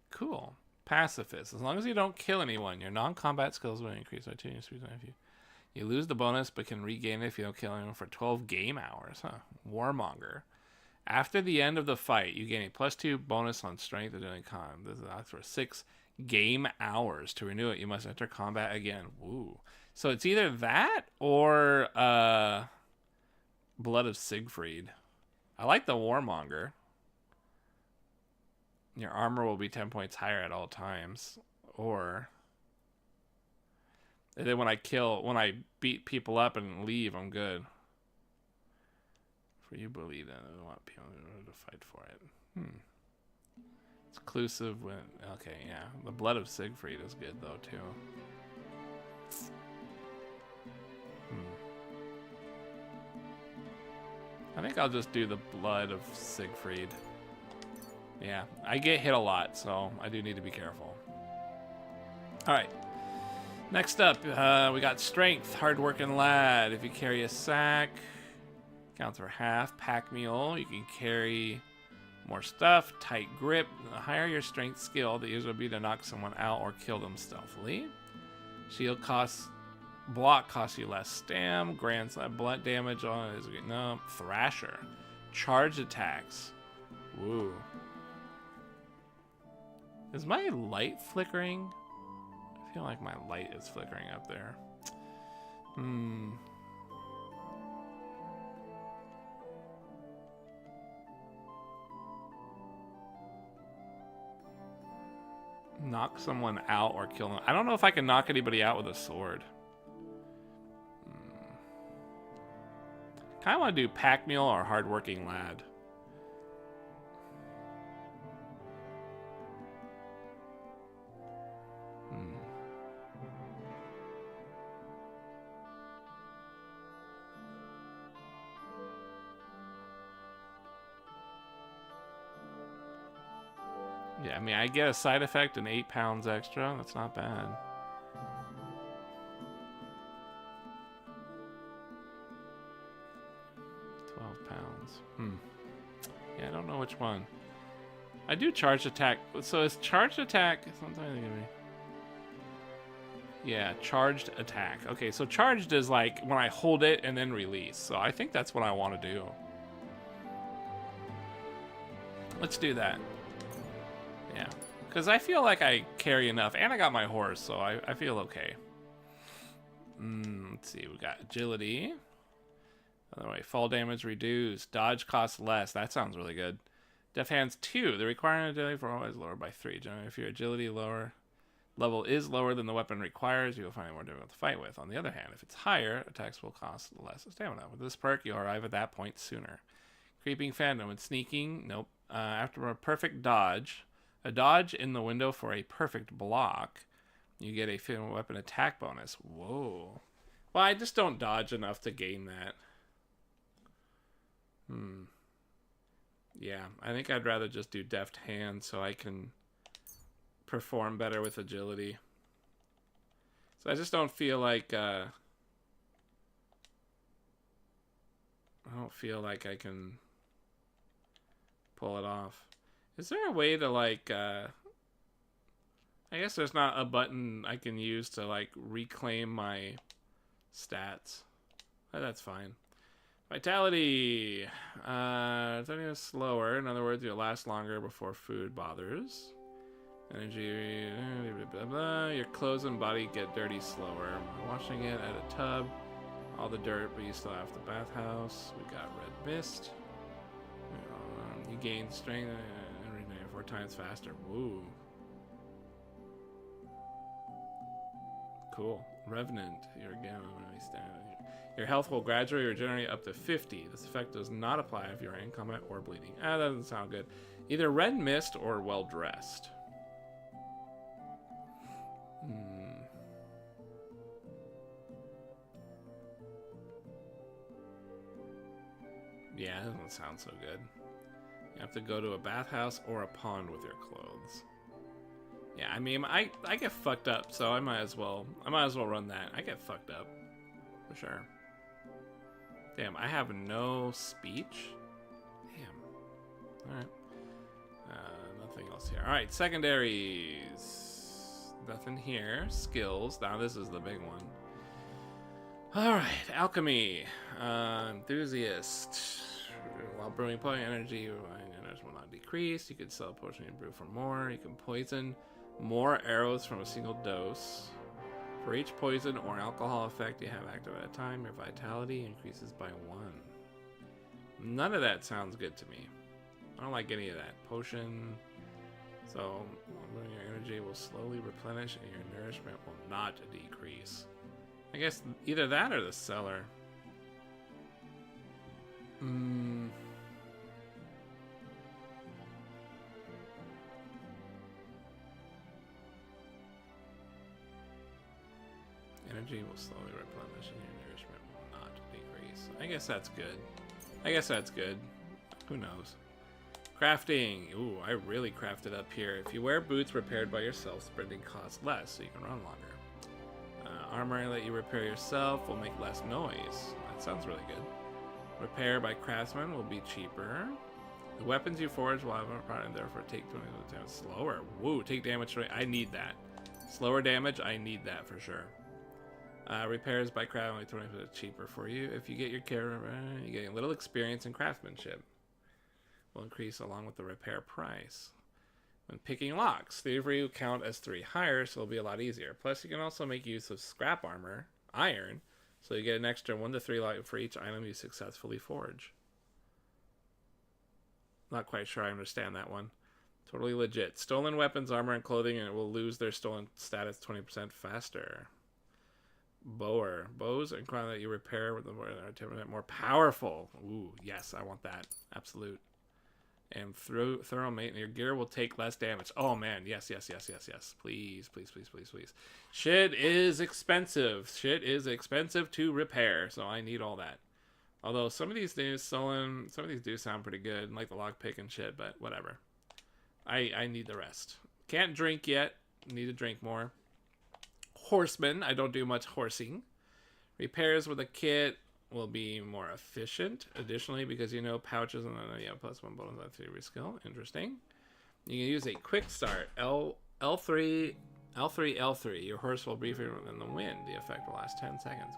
Cool. Pacifist. As long as you don't kill anyone, your non-combat skills will increase by 2 if you lose the bonus, but can regain it if you don't kill anyone for 12 game hours. Warmonger. After the end of the fight, you gain a +2 bonus on strength and doing con. This is for 6 game hours. To renew it, you must enter combat again. Woo. So it's either that or Blood of Siegfried. I like the Warmonger. Your armor will be 10 points higher at all times. Or... And then when I beat people up and leave, I'm good. For you believe that I want people to fight for it. It's exclusive when... Okay, yeah. The Blood of Siegfried is good, though, too. I think I'll just do the Blood of Siegfried. Yeah, I get hit a lot, so I do need to be careful. Alright. Next up, we got Strength. Hardworking lad. If you carry a sack, counts for half. Pack mule. You can carry more stuff. Tight grip. The higher your strength skill, the easier it will be to knock someone out or kill them stealthily. Shield costs... Block costs you less stam. Grand Slam. Blunt damage on it is... No. Thrasher. Charge attacks. Woo. Is my light flickering? I feel like my light is flickering up there. Knock someone out or kill them. I don't know if I can knock anybody out with a sword. Kind of want to do pack mule or hardworking lad. Yeah, I mean, I get a side effect and 8 pounds extra. That's not bad. Yeah, I don't know which one. I do charge attack. So is charged attack sometimes? Yeah, charged attack. Okay, so charged is like when I hold it and then release. So I think that's what I want to do. Let's do that. Yeah, because I feel like I carry enough, and I got my horse, so I feel okay. Let's see, we got agility. Other way, fall damage reduced. Dodge costs less. That sounds really good. Deft Hands 2. The requirement of agility for all is lowered by 3. Generally, if your agility level is lower than the weapon requires, you will find it more difficult to fight with. On the other hand, if it's higher, attacks will cost less stamina. With this perk, you'll arrive at that point sooner. Creeping Phantom and sneaking. Nope. After a perfect dodge, a dodge in the window for a perfect block, you get a weapon attack bonus. Whoa. Well, I just don't dodge enough to gain that. Yeah, I think I'd rather just do Deft Hand so I can perform better with agility. So I just don't feel like I don't feel like I can pull it off. Is there a way to like I guess there's not a button I can use to like reclaim my stats. But that's fine. Vitality. 30 is slower. In other words, you'll last longer before food bothers. Energy. Blah, blah, blah. Your clothes and body get dirty slower. Washing it at a tub. All the dirt, but you still have the bathhouse. We got red mist. You gain strength every 4 times faster. Woo. Cool. Revenant. You're again. Your health will gradually regenerate up to 50. This effect does not apply if you're in combat or bleeding. Ah, that doesn't sound good. Either red mist or well dressed. Yeah, that doesn't sound so good. You have to go to a bathhouse or a pond with your clothes. Yeah, I mean, I get fucked up, so I might as well run that. I get fucked up, for sure. Damn, I have no speech. Damn. All right. Nothing else here. All right, secondaries. Nothing here. Skills. Now this is the big one. All right, alchemy. Enthusiast. While brewing poison, energy will not decrease. You can sell a potion and brew for more. You can poison more arrows from a single dose. For each poison or alcohol effect you have active at a time, your vitality increases by 1. None of that sounds good to me. I don't like any of that. Potion. So, your energy will slowly replenish and your nourishment will not decrease. I guess either that or the cellar. Energy will slowly replenish and your nourishment will not decrease. I guess that's good. Who knows? Crafting. Ooh, I really crafted up here. If you wear boots repaired by yourself, sprinting costs less, so you can run longer. Armor that you repair yourself will make less noise. That sounds really good. Repair by craftsmen will be cheaper. The weapons you forge will have a product, therefore take 20% damage slower. Woo, take damage. I need that. Slower damage, I need that for sure. Repairs by craft only 20% cheaper for you. If you get your character, you get a little experience in craftsmanship. Will increase along with the repair price. When picking locks, 3 for you count as 3 higher, so it'll be a lot easier. Plus, you can also make use of scrap armor, iron, so you get an extra 1 to 3 lock for each item you successfully forge. Not quite sure I understand that one. Totally legit. Stolen weapons, armor, and clothing, and it will lose their stolen status 20% faster. Bower. Bows and crown that you repair with the are 10% more powerful. Ooh, yes, I want that. Absolute. And thorough maintenance. Your gear will take less damage. Oh man, yes. Please. Shit is expensive. Shit is expensive to repair, so I need all that. Although some of these do sound pretty good, like the lockpick and shit, but whatever. I need the rest. Can't drink yet. Need to drink more. Horseman. I don't do much horsing. Repairs with a kit will be more efficient. Additionally, because you know pouches and plus 1 bonus on 3 reskill. Interesting. You can use a quick start. L3. Your horse will brief you in the wind. The effect will last 10 seconds.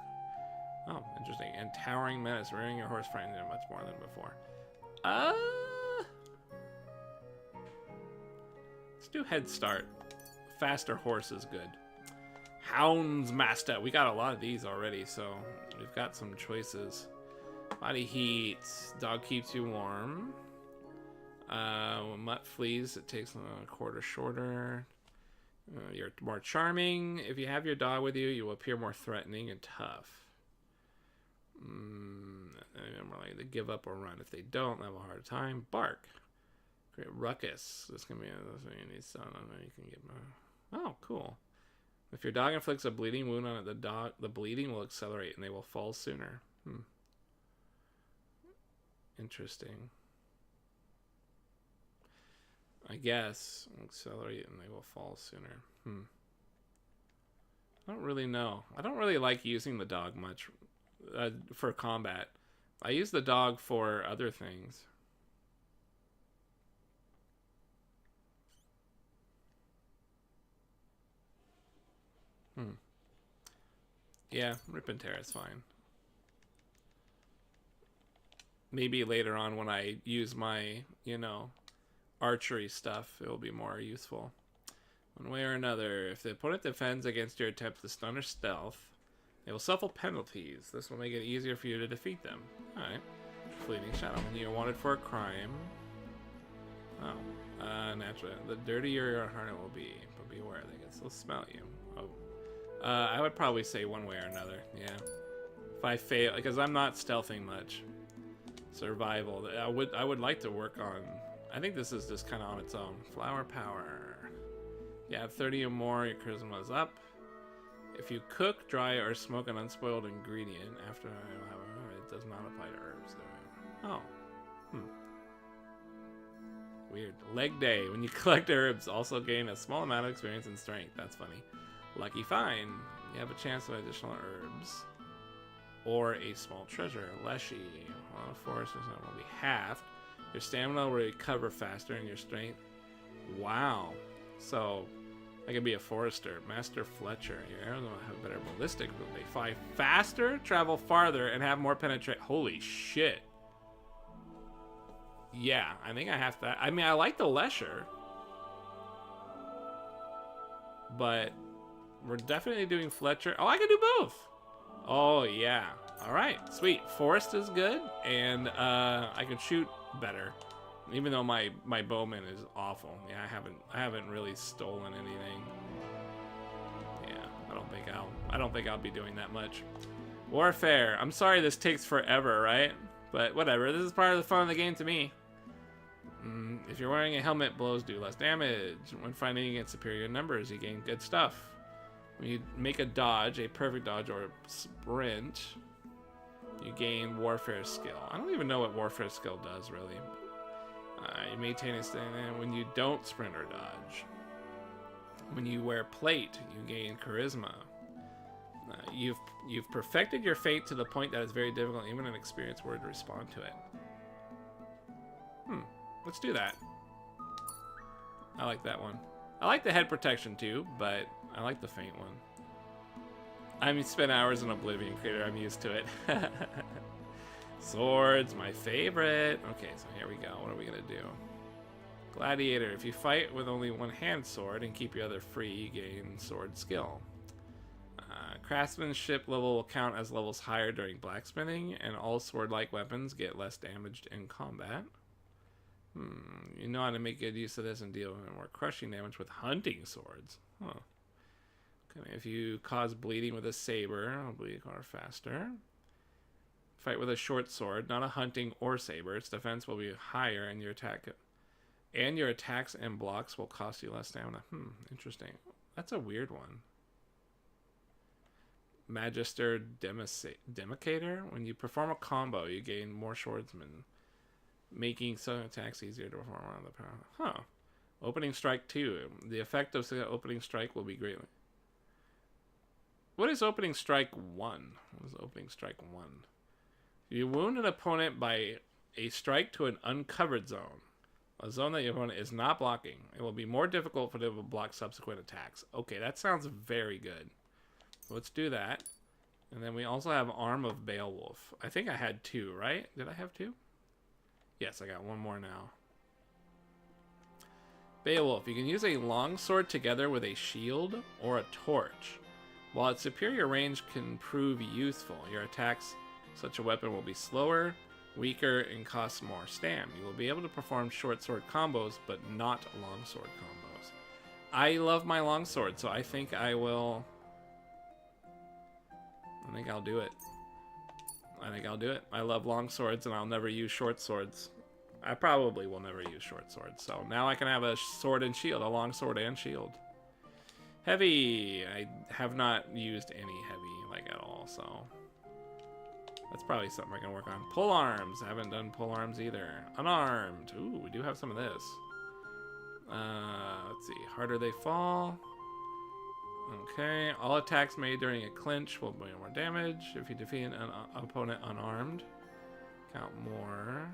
Oh, interesting. And towering menace, rearing your horse frightening him much more than before. Let's do head start. Faster horse is good. Hounds Master. We got a lot of these already, so we've got some choices. Body heat. Dog keeps you warm. When mutt flees, it takes a quarter shorter. You're more charming. If you have your dog with you, you will appear more threatening and tough. More likely to give up or run. If they don't, they have a hard time. Bark. Create ruckus. This can be you need sun. You can get. Oh, cool. If your dog inflicts a bleeding wound on it, the bleeding will accelerate and they will fall sooner. Interesting. I guess. Accelerate and they will fall sooner. I don't really know. I don't really like using the dog much for combat. I use the dog for other things. Yeah, Rip and Tear is fine. Maybe later on when I use my, archery stuff, it will be more useful. One way or another, if the opponent defends against your attempt to stun or stealth, they will suffer penalties. This will make it easier for you to defeat them. Alright. Fleeting Shadow. When you're wanted for a crime. Oh. Naturally. The dirtier your heart will be, but beware, they can still smell you. Oh. I would probably say one way or another, yeah. If I fail, because I'm not stealthing much. Survival. I would like to work on. I think this is just kind of on its own. Flower power. You have 30 or more, your charisma is up. If you cook, dry, or smoke an unspoiled ingredient after it does not apply to herbs. Oh. Weird. Leg day. When you collect herbs, also gain a small amount of experience and strength. That's funny. Lucky find. You have a chance of additional herbs. Or a small treasure. Leshy. Well, forest will be halved. Your stamina will recover faster and your strength. Wow. So, I could be a forester. Master Fletcher. Your arrows will have better ballistic ability. Fly faster, travel farther, and have more penetration. Holy shit. Yeah, I think I have to. I mean, I like the Lesher. But we're definitely doing Fletcher. Oh, I can do both. Oh, yeah. All right, sweet. Forest is good, and I can shoot better. Even though my bowman is awful. Yeah, I haven't really stolen anything. Yeah, I don't think I'll be doing that much. Warfare. I'm sorry this takes forever, right? But whatever. This is part of the fun of the game to me. If you're wearing a helmet, blows do less damage. When fighting against superior numbers, you gain good stuff. When you make a dodge, a perfect dodge or sprint, you gain warfare skill. I don't even know what warfare skill does, really. You maintain a stand when you don't sprint or dodge. When you wear plate, you gain charisma. You've perfected your fate to the point that it's very difficult, even an experienced word, to respond to it. Let's do that. I like that one. I like the head protection too, but I like the faint one. I mean, spent hours in Oblivion Crater. I'm used to it. Swords, my favorite. Okay, so here we go. What are we gonna do? Gladiator. If you fight with only one hand sword and keep your other free, you gain sword skill. Craftsmanship level will count as levels higher during blacksmithing, and all sword-like weapons get less damaged in combat. You know how to make good use of this and deal with more crushing damage with hunting swords. Huh. Okay, if you cause bleeding with a saber, I'll bleed far faster. Fight with a short sword, not a hunting or saber. Its defense will be higher, and your attacks and blocks will cost you less stamina. Interesting. That's a weird one. Magister Demicator. When you perform a combo, you gain more swordsmen, making some attacks easier to perform around the power. Huh. Opening Strike 2. The effect of Opening Strike will be greatly. What is Opening Strike 1? What is Opening Strike 1? You wound an opponent by a strike to an uncovered zone. A zone that your opponent is not blocking. It will be more difficult for them to block subsequent attacks. Okay, that sounds very good. Let's do that. And then we also have Arm of Beowulf. I think I had 2, right? Did I have 2? Yes, I got 1 more now. Beowulf. You can use a long sword together with a shield or a torch. While its superior range can prove useful, your attacks such a weapon will be slower, weaker, and cost more stam. You will be able to perform short sword combos, but not long sword combos. I love my long sword, so I think I'll do it. I love long swords, and I'll never use short swords. I probably will never use short swords. So now I can have a sword and shield, a long sword and shield. Heavy. I have not used any heavy, at all, so that's probably something I can work on. Pole arms. I haven't done pole arms either. Unarmed. Ooh, we do have some of this. Let's see. Harder they fall. Okay. All attacks made during a clinch will do more damage. If you defeat an opponent unarmed, count more.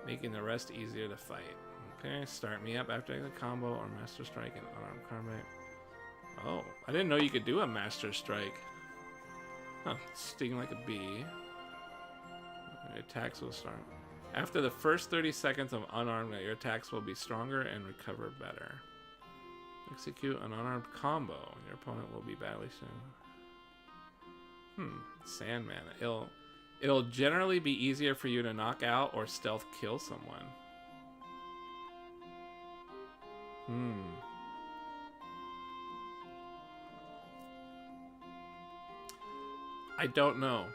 Making the rest easier to fight. Okay. Start me up after the combo or Master Strike and unarmed combat. Oh, I didn't know you could do a Master Strike. Huh, sting like a bee. Your attacks will start. After the first 30 seconds of unarmed, your attacks will be stronger and recover better. Execute an unarmed combo. Your opponent will be badly soon. Sandman. It'll generally be easier for you to knock out or stealth kill someone. I don't know.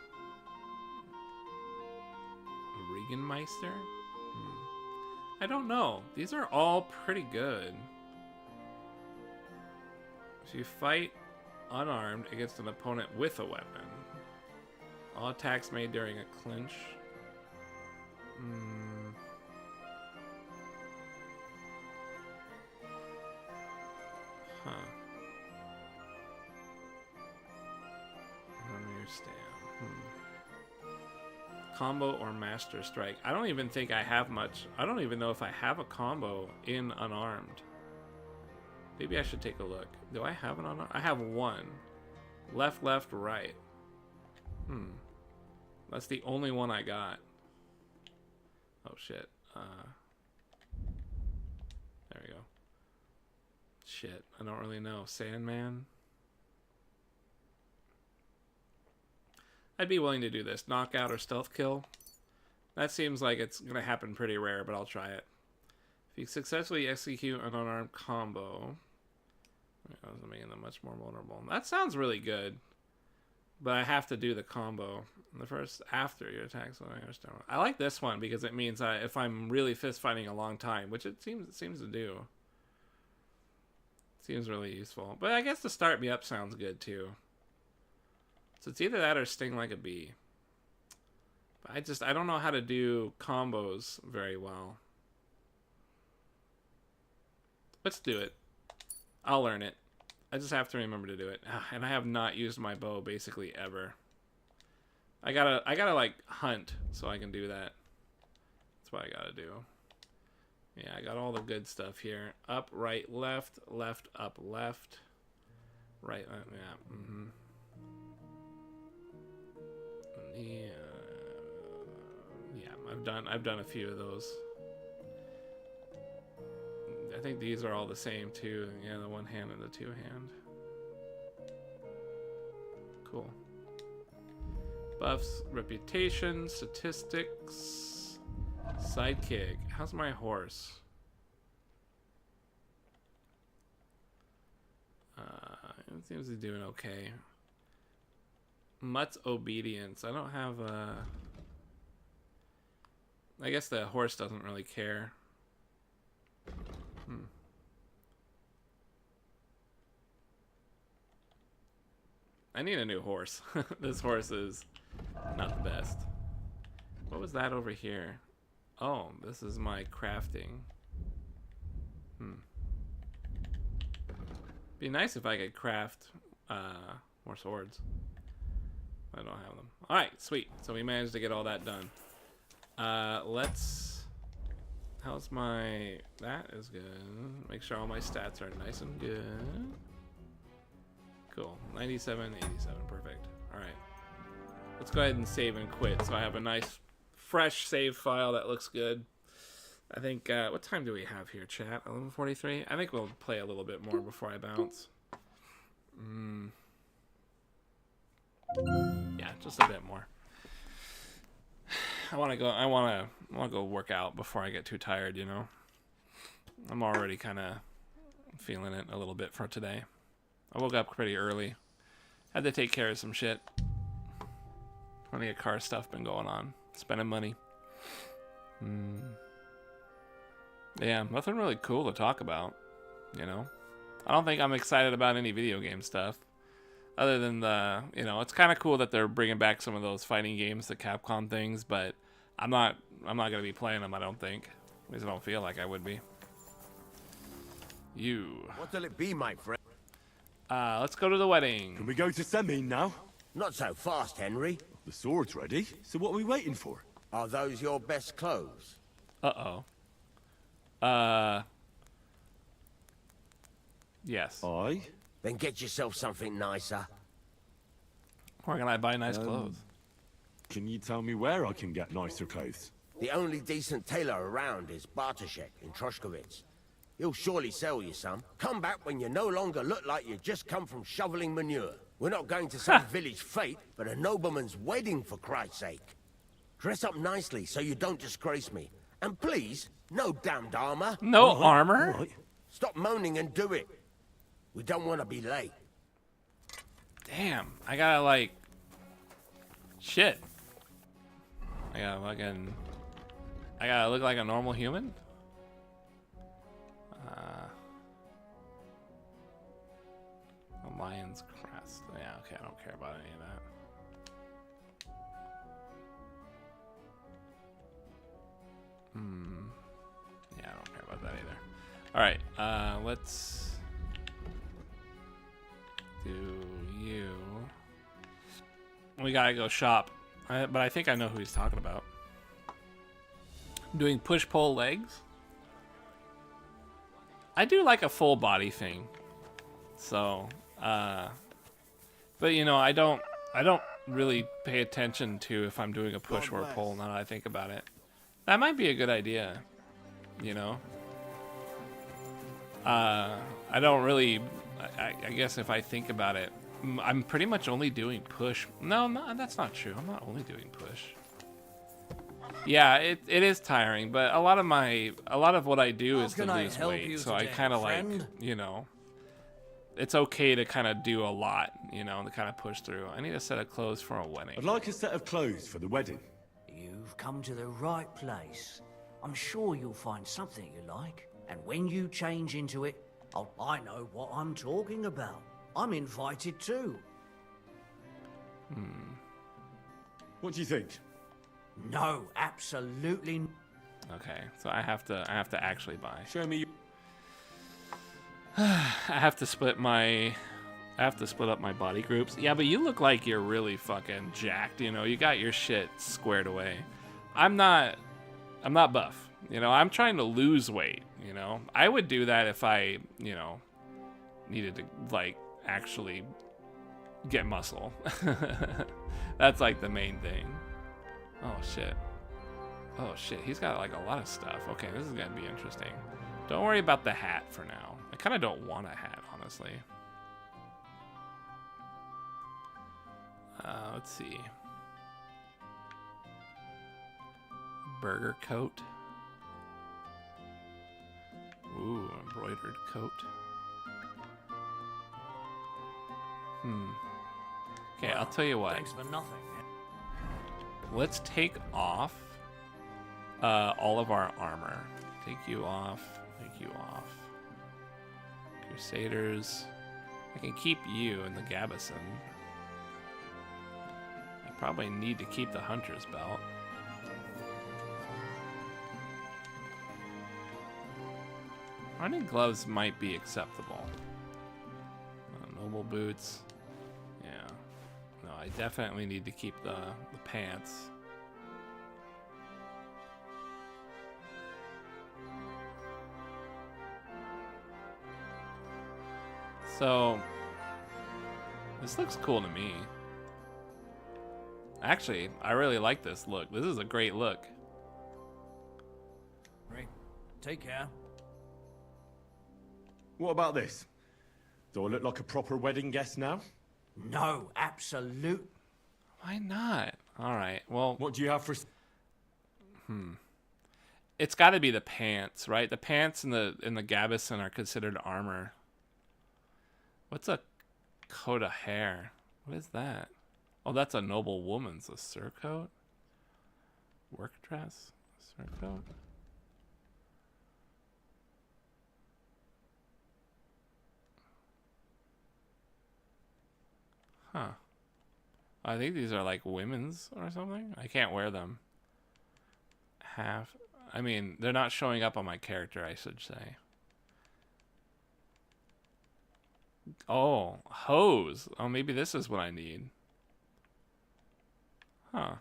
Regenmeister? I don't know. These are all pretty good. So you fight unarmed against an opponent with a weapon. All attacks made during a clinch. Huh. I don't understand. Combo or master strike. I don't even think I have much. I don't even know if I have a combo in unarmed. Maybe I should take a look. Do I have an unarmed? I have one. Left, left, right. That's the only one I got. Oh shit. There we go. Shit. I don't really know. Sandman? I'd be willing to do this. Knockout or stealth kill. That seems like it's going to happen pretty rare, but I'll try it. If you successfully execute an unarmed combo, I was making them much more vulnerable. That sounds really good, but I have to do the combo. The first after your attacks. I like this one because it means if I'm really fist fighting a long time, which it seems to do. Seems really useful. But I guess to start me up sounds good too. So it's either that or sting like a bee. But I don't know how to do combos very well. Let's do it. I'll learn it. I just have to remember to do it. And I have not used my bow basically ever. I gotta like hunt so I can do that. That's what I gotta do. Yeah, I got all the good stuff here. Up, right, left, left, up, left. Right, yeah, Yeah, I've done a few of those. I think these are all the same too. Yeah, the one hand and the two hand. Cool. Buffs, reputation, statistics, sidekick. How's my horse? It seems to be doing okay. Mutt's obedience. I don't have I guess the horse doesn't really care. I need a new horse. This horse is not the best. What was that over here? Oh, this is my crafting. Be nice if I could craft more swords. I don't have them. Alright, sweet. So we managed to get all that done. How's my... That is good. Make sure all my stats are nice and good. Cool. 97, 87. Perfect. Alright. Let's go ahead and save and quit so I have a nice, fresh save file that looks good. I think... what time do we have here, chat? 11:43? I think we'll play a little bit more before I bounce. Yeah, just a bit more. I want to go work out before I get too tired, you know. I'm already kind of feeling it a little bit for today. I woke up pretty early. Had to take care of some shit. Plenty of car stuff been going on. Spending money. Yeah, nothing really cool to talk about, you know. I don't think I'm excited about any video game stuff. Other than the, you know, it's kind of cool that they're bringing back some of those fighting games, the Capcom things, but I'm not going to be playing them, I don't think. At least I don't feel like I would be. What'll it be, my friend? Let's go to the wedding. Can we go to Semin now? Not so fast, Henry. The sword's ready, so what are we waiting for? Are those your best clothes? Uh-oh. Yes. Aye. Then get yourself something nicer. Where can I buy nice clothes? Can you tell me where I can get nicer clothes? The only decent tailor around is Bartoszek in Troshkovitz. He'll surely sell you some. Come back when you no longer look like you just come from shoveling manure. We're not going to some village fete, but a nobleman's wedding, for Christ's sake. Dress up nicely so you don't disgrace me. And please, no damned armor. No armor? Right. Stop moaning and do it. We don't want to be late. Damn, I gotta like Shit. I gotta look like a normal human? A lion's crest. Yeah, okay, I don't care about any of that. Yeah, I don't care about that either. Alright, let's do you. We gotta go shop. But I think I know who he's talking about. Doing push-pull legs. I do like a full body thing. So, but you know, I don't really pay attention to if I'm doing a push or a pull now that I think about it. That might be a good idea, you know? I don't really, I guess if I think about it, I'm pretty much only doing push. No, that's not true. I'm not only doing push. Yeah, it is tiring, but a lot of what I do is to lose weight. So I kind of like, you know, it's okay to kind of do a lot, you know, to kind of push through. I need a set of clothes for a wedding. I'd like a set of clothes for the wedding. You've come to the right place. I'm sure you'll find something you like. And when you change into it, I know what I'm talking about. I'm invited too. What do you think? No, absolutely. Okay, so I have to actually buy. Show me. I have to split up my body groups. Yeah, but you look like you're really fucking jacked, you know. You got your shit squared away. I'm not buff. You know, I'm trying to lose weight, you know. I would do that if I, you know, needed to like actually get muscle. That's like the main thing. Oh shit. Oh shit, he's got like a lot of stuff. Okay, this is gonna be interesting. Don't worry about the hat for now. I kind of don't want a hat, honestly. Let's see. Burger coat. Ooh, embroidered coat. Okay, I'll tell you what. Thanks for nothing. Let's take off all of our armor. Take you off. Take you off. Crusaders. I can keep you in the Gabison. I probably need to keep the Hunter's belt. Running gloves might be acceptable. Noble boots. Yeah. No, I definitely need to keep the pants. So, this looks cool to me. Actually, I really like this look. This is a great look. Right. Take care. What about this? Do I look like a proper wedding guest now? No, absolute. Why not? All right. Well, What do you have for... it's got to be the pants, right? The pants and the Gabison are considered armor. What's a coat of hair? What is that? Oh, that's a noble woman's. A surcoat? Work dress? Surcoat? Huh. I think these are like women's or something. I can't wear them. I mean, they're not showing up on my character, I should say. Oh, hose. Oh, maybe this is what I need. Huh.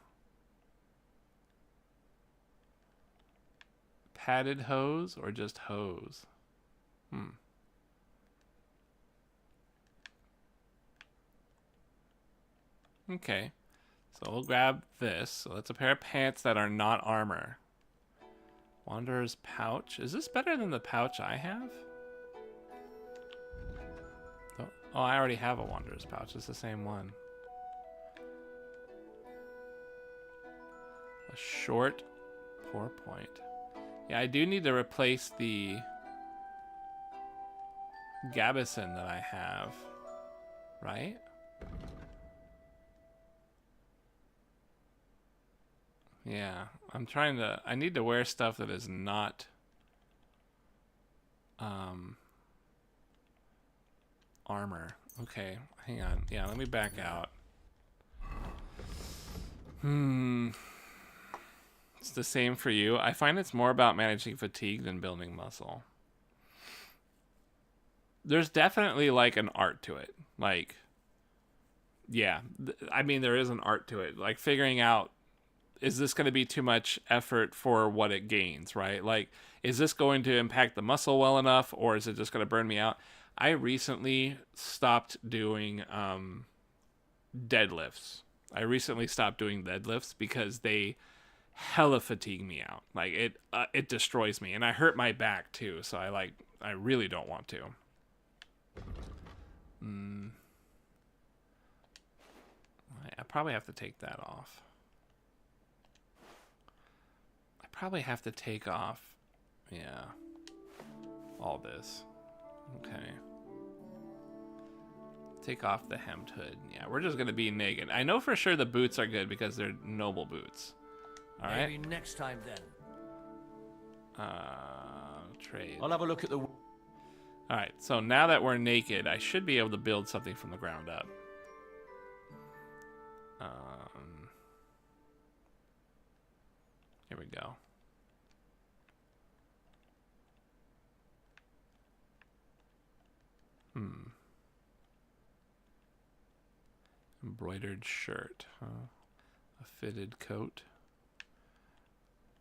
Padded hose or just hose? Okay. So we'll grab this. So that's a pair of pants that are not armor. Wanderer's pouch. Is this better than the pouch I have? Oh, I already have a Wanderer's pouch. It's the same one. A short pour point. Yeah, I do need to replace the Gabison that I have. Right? Yeah, I'm trying to... I need to wear stuff that is not... armor. Okay, hang on. Yeah, let me back out. It's the same for you. I find it's more about managing fatigue than building muscle. There's definitely like an art to it. Like, yeah, I mean, there is an art to it. Like figuring out, is this going to be too much effort for what it gains, right? Like, is this going to impact the muscle well enough, or is it just going to burn me out? I recently stopped doing deadlifts. I recently stopped doing deadlifts because they hella fatigue me out. Like it destroys me, and I hurt my back too. So I really don't want to. I probably have to take that off. I probably have to take off, yeah, all this. Okay. Take off the hemmed hood. Yeah, we're just gonna be naked. I know for sure the boots are good because they're noble boots. All right. Maybe next time then. Trade. I'll have a look at the... All right. So now that we're naked, I should be able to build something from the ground up. Here we go. Embroidered shirt, huh? A fitted coat.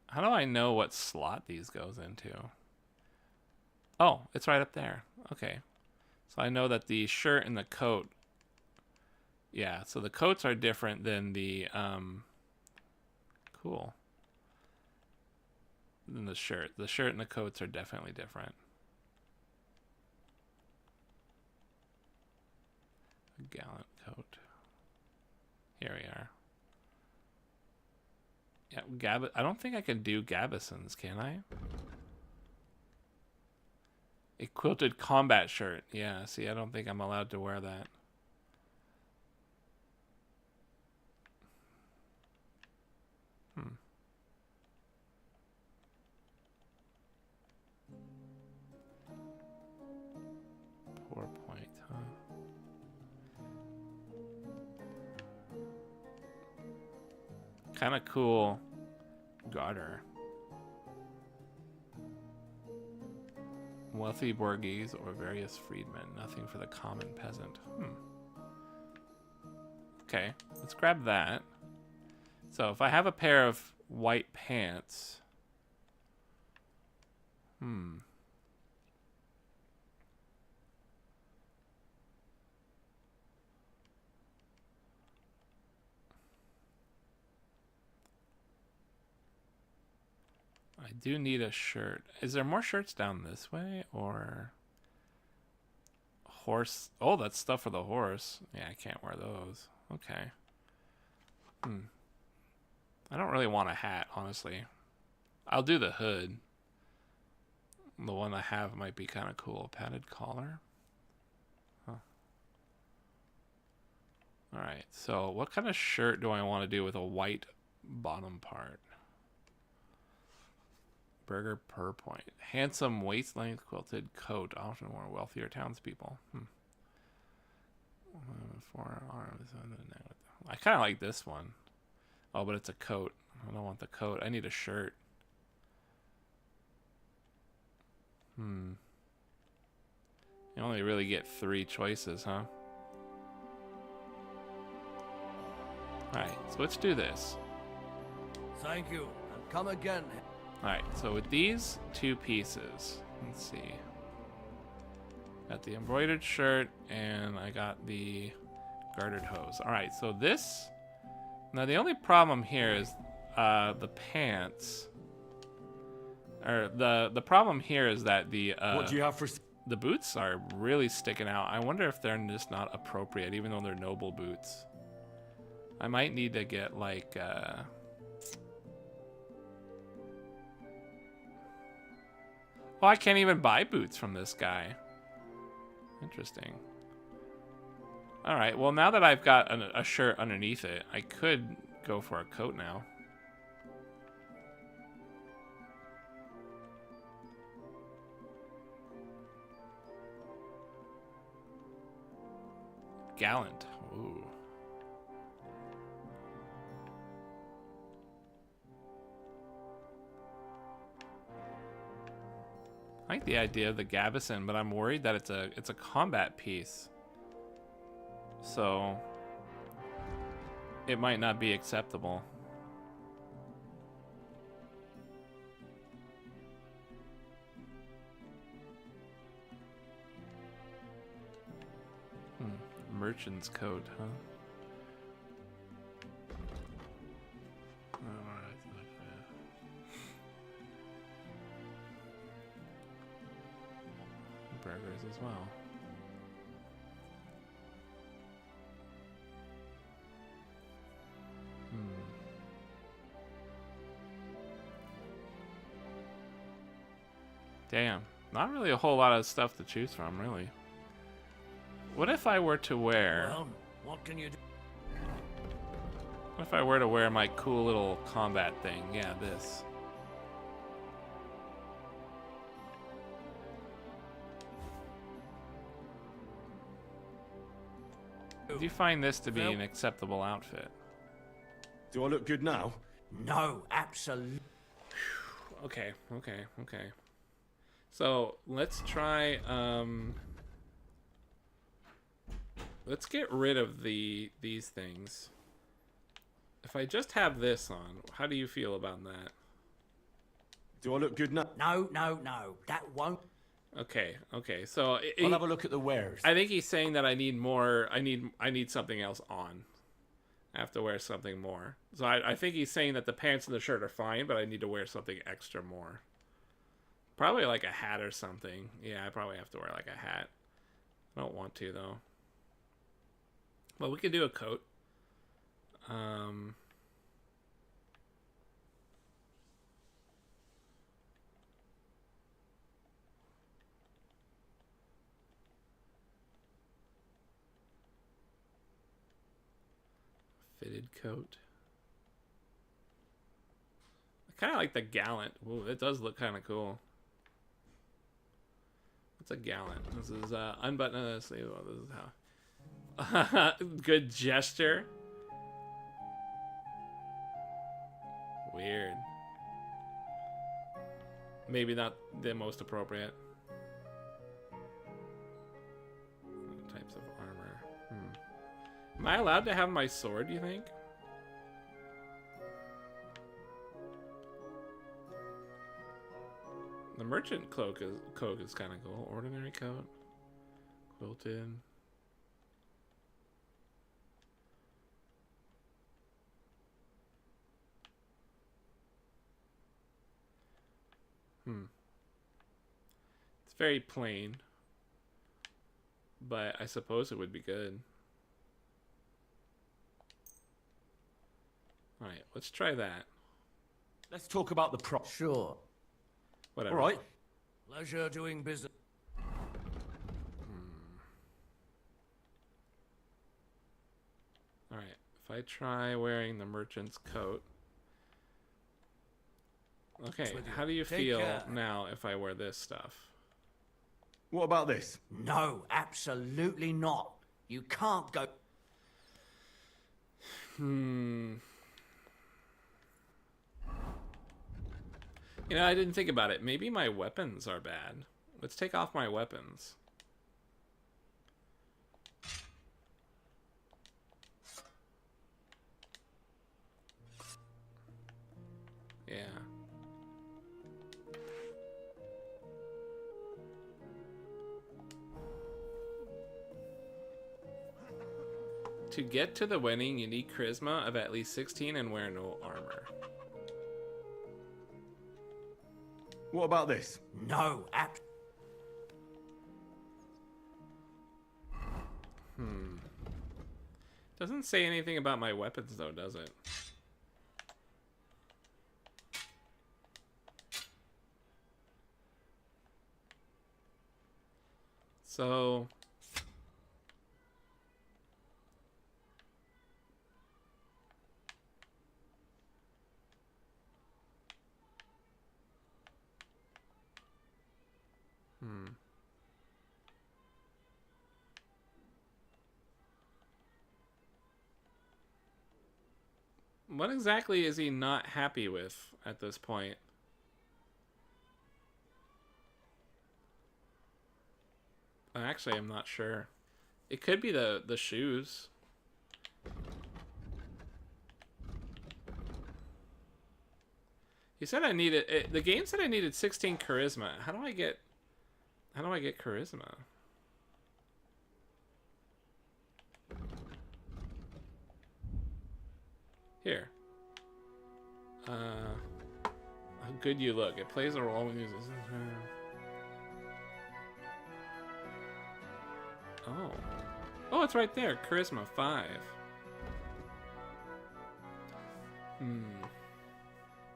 How do I know what slot these goes into? Oh, it's right up there. Okay. So I know that the shirt and the coat... Yeah, so the coats are different than the... Cool. Than the shirt. The shirt and the coats are definitely different. A gallant coat. Here we are. Yeah, I don't think I can do gabesons, can I? A quilted combat shirt. Yeah, see, I don't think I'm allowed to wear that. Poor point, huh? Kind of cool garter. Wealthy Borghese or various freedmen. Nothing for the common peasant. Okay, let's grab that. So if I have a pair of white pants... I do need a shirt. Is there more shirts down this way, or horse? Oh, that's stuff for the horse. Yeah, I can't wear those. Okay. I don't really want a hat, honestly. I'll do the hood. The one I have might be kind of cool. Padded collar. Huh. All right. So, what kind of shirt do I want to do with a white bottom part? Burger per point. Handsome waist-length quilted coat, often worn wealthier townspeople. Forearms. I kind of like this one. Oh, but it's a coat. I don't want the coat. I need a shirt. You only really get 3 choices, huh? Alright, so let's do this. Thank you, and come again. Alright, so with these 2 pieces, let's see. Got the embroidered shirt, and I got the gartered hose. Alright, so this... Now, the only problem here is the pants... Or the problem here is that the... What do you have for... The boots are really sticking out. I wonder if they're just not appropriate, even though they're noble boots. I might need to get, like... Oh, I can't even buy boots from this guy. Interesting. Alright, well, now that I've got a shirt underneath it, I could go for a coat now. Gallant. Ooh. I like the idea of the Gabison, but I'm worried that it's a combat piece. So it might not be acceptable. Merchant's coat, huh? Alright, burgers as well. Damn, not really a whole lot of stuff to choose from, really. What if I were to wear... Well, what can you do? What if I were to wear my cool little combat thing? Yeah, this. Do you find this to be an acceptable outfit? Do I look good now? No, absolutely. Okay. So, let's try, let's get rid of these things. If I just have this on, how do you feel about that? Do I look good now? No. That won't. Okay. So I'll have a look at the wares. I think he's saying that I need more. I need something else on. I have to wear something more. So I think he's saying that the pants and the shirt are fine, but I need to wear something extra more. Probably like a hat or something. Yeah, I probably have to wear like a hat. I don't want to though. Well, we could do a coat. Fitted coat. I kind of like the Gallant. Ooh, it does look kind of cool. It's a Gallant. This is unbutton the sleeve. Oh, this is how. Good gesture. Weird. Maybe not the most appropriate. Types of armor. Am I allowed to have my sword, do you think? The merchant cloak is kind of cool. Ordinary coat. Quilted. It's very plain. But I suppose it would be good. Alright, let's try that. Let's talk about the prop. Sure. Whatever. All right. Pleasure doing business. Alright, if I try wearing the merchant's coat. Okay, how do you feel now if I wear this stuff? What about this? No, absolutely not. You can't go. You know, I didn't think about it. Maybe my weapons are bad. Let's take off my weapons. Yeah. To get to the wedding, you need charisma of at least 16 and wear no armor. What about this? No, Doesn't say anything about my weapons though, does it? So What exactly is he not happy with at this point? Actually, I'm not sure. It could be the shoes. He said I needed the game said I needed 16 charisma. How do I get charisma? Here. How good you look. It plays a role when you use this. Oh. Oh, it's right there. Charisma 5.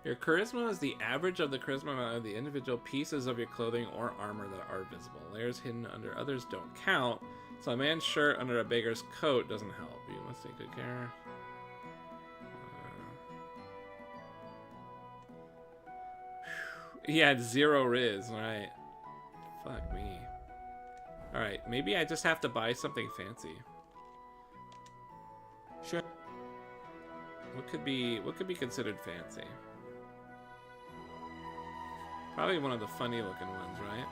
Your charisma is the average of the charisma amount of the individual pieces of your clothing or armor that are visible. Layers hidden under others don't count, so a man's shirt under a beggar's coat doesn't help. You must take good care. He had 0 riz, right? Fuck me. Alright, maybe I just have to buy something fancy. Sure. What could be considered fancy? Probably one of the funny looking ones, right?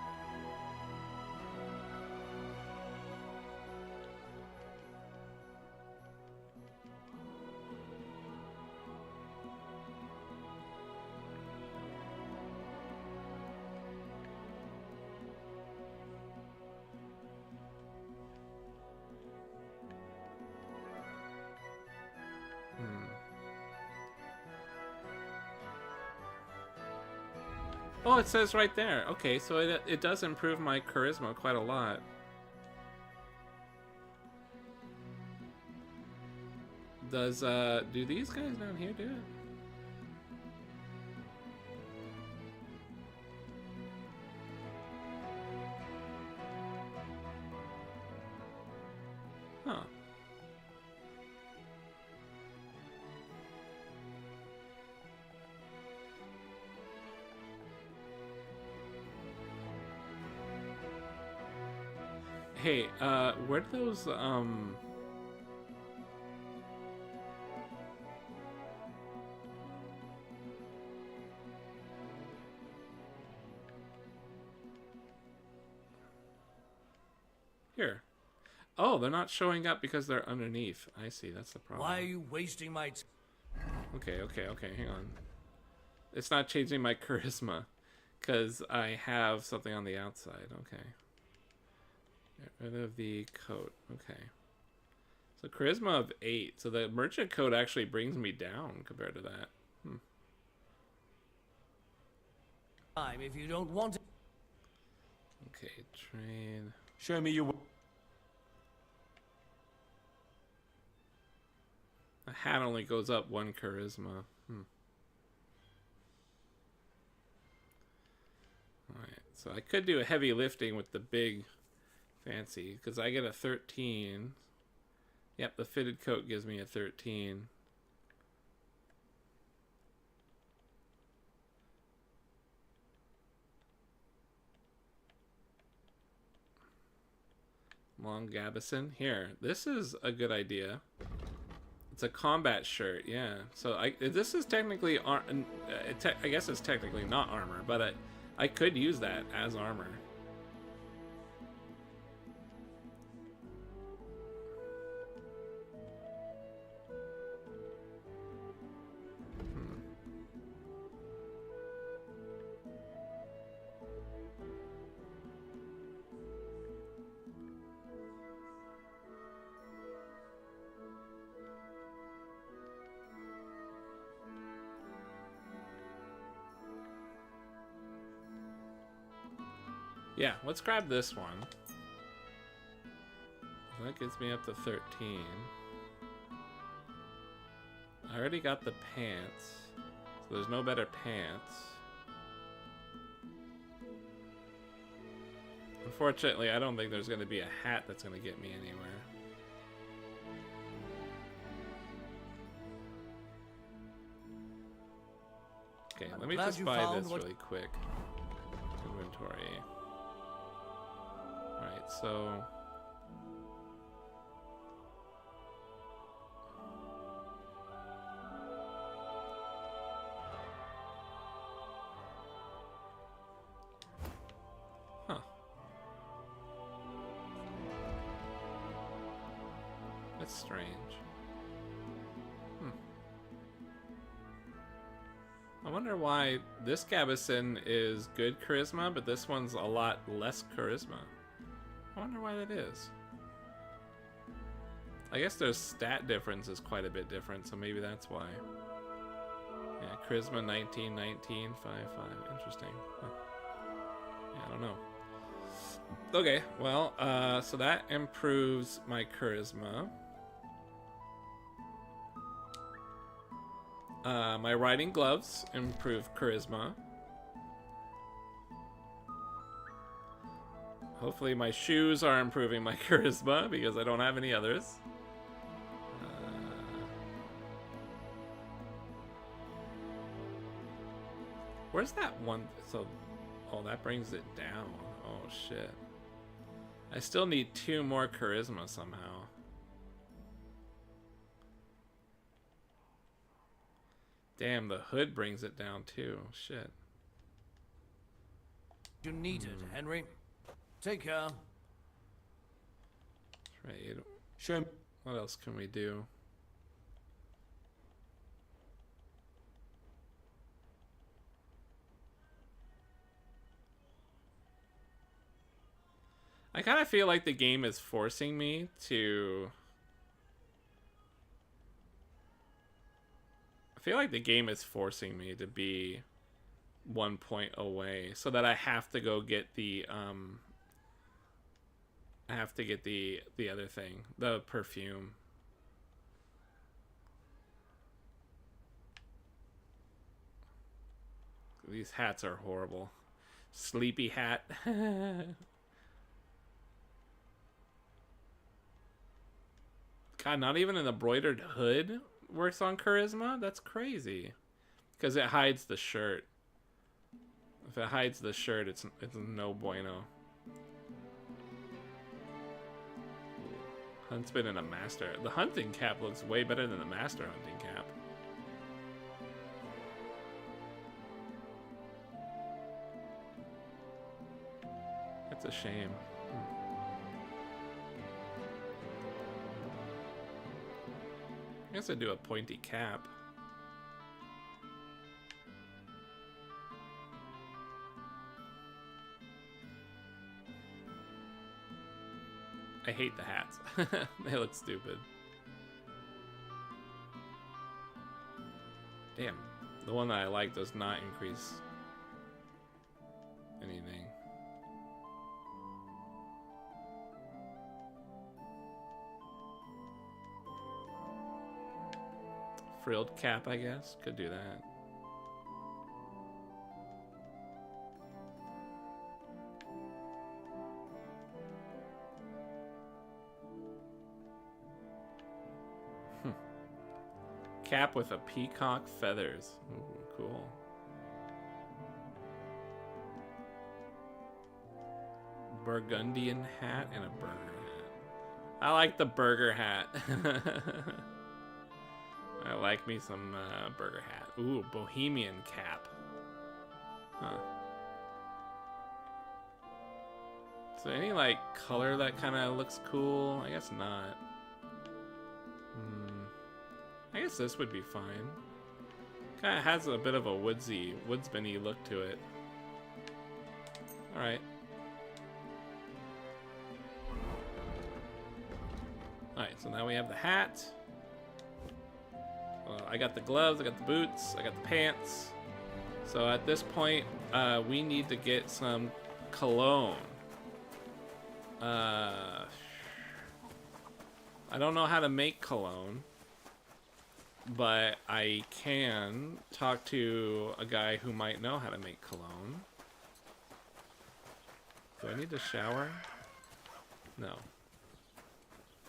Oh, it says right there. Okay, so it does improve my charisma quite a lot. Does, do these guys down here do it? Huh. Hey, where do those, Here. Oh, they're not showing up because they're underneath. I see, that's the problem. Why are you wasting my time? Okay, hang on. It's not changing my charisma because I have something on the outside. Okay. Get rid of the coat. Okay. So charisma of 8. So the merchant coat actually brings me down compared to that. Time if you don't want it. Okay, trade. Show me your... A hat only goes up 1 charisma. Alright, so I could do a heavy lifting with the big fancy, because I get a 13. Yep, the fitted coat gives me a 13. Long Gabison. Here, this is a good idea. It's a combat shirt, yeah. So this is technically, I guess it's technically not armor, but I could use that as armor. Yeah, let's grab this one. That gets me up to 13. I already got the pants, so there's no better pants. Unfortunately, I don't think there's going to be a hat that's going to get me anywhere. Okay, let me just buy this really quick. Inventory. Alright, so... That's strange. I wonder why this Gabison is good charisma, but this one's a lot less charisma. I wonder why that is. I guess their stat difference is quite a bit different, so maybe that's why. Yeah, charisma 19, 19, 5, 5. Interesting. Huh. Yeah, I don't know. Okay, well, so that improves my charisma. My riding gloves improve charisma. Hopefully my shoes are improving my charisma because I don't have any others. Where's that one? So, oh, that brings it down. Oh, shit. I still need 2 more charisma somehow. Damn, the hood brings it down too. Shit. You need it, Henry. Take care. Trade. Sure. What else can we do? I kind of feel like the game is forcing me to... I feel like the game is forcing me to be 1 point away so that I have to go get the I have to get the other thing, the perfume. These hats are horrible. Sleepy hat. God, not even an embroidered hood works on charisma? That's crazy. Because it hides the shirt. If it hides the shirt, it's no bueno. Huntsman and a master. The hunting cap looks way better than the master hunting cap. That's a shame. I guess I'd do a pointy cap. I hate the hats. They look stupid. Damn. The one that I like does not increase anything. Frilled cap, I guess. Could do that. Cap with a peacock feathers. Ooh, cool. Burgundian hat and a burger hat. I like the burger hat. I like me some burger hat. Ooh, bohemian cap. Huh. So any like color that kind of looks cool? I guess not. I guess this would be fine. Kind of has a bit of a woodsman-y look to it. Alright. Alright, so now we have the hat. I got the gloves, I got the boots, I got the pants. So at this point, we need to get some cologne. I don't know how to make cologne. But I can talk to a guy who might know how to make cologne. Do I need to shower? No.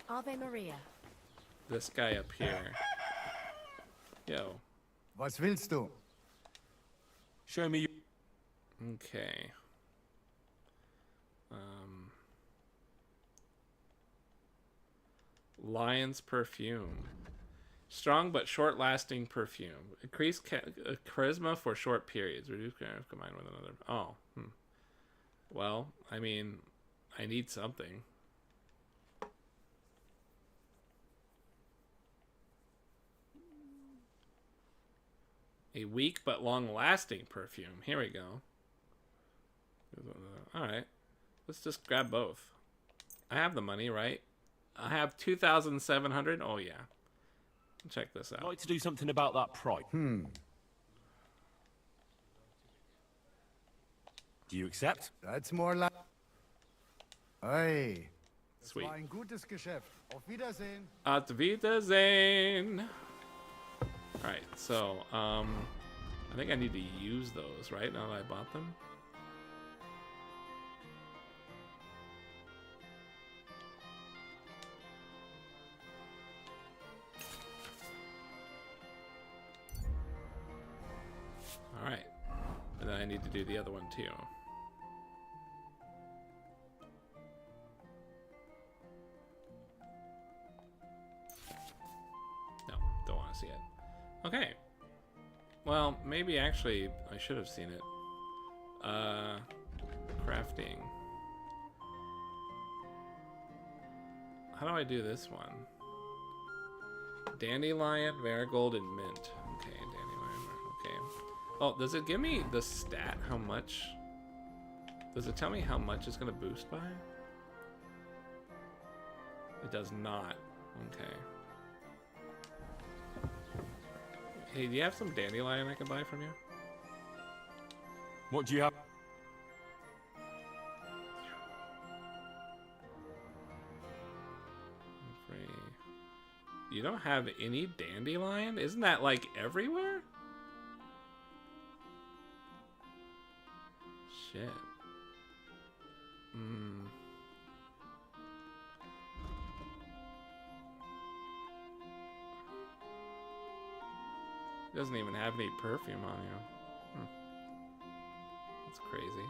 Ave Maria. This guy up here. Yo. Was willst du? Show me. Okay. Lion's perfume. Strong but short-lasting perfume. Increase charisma for short periods. Reduce charisma combined with another. Oh. Well, I mean, I need something. A weak but long-lasting perfume. Here we go. Alright. Let's just grab both. I have the money, right? I have 2,700. Oh, yeah. Check this I'd out. like to do something about that price. Do you accept? That's more like. Hey. Das Sweet. war ein gutes Geschäft. Auf Wiedersehen. Auf Wiedersehen. Alright, so, I think I need to use those, right? Now that I bought them. Alright. And then I need to do the other one too. No, don't want to see it. Okay. Well, maybe actually I should have seen it. Crafting. How do I do this one? Dandelion, marigold, and mint. Okay, dandelion. Okay. Oh, does it give me the stat? How much? Does it tell me how much it's gonna boost by? It does not. Okay. Hey, do you have some dandelion I can buy from you? What do you have? Free. You don't have any dandelion? Isn't that like everywhere? Shit. Doesn't even have any perfume on you. That's crazy.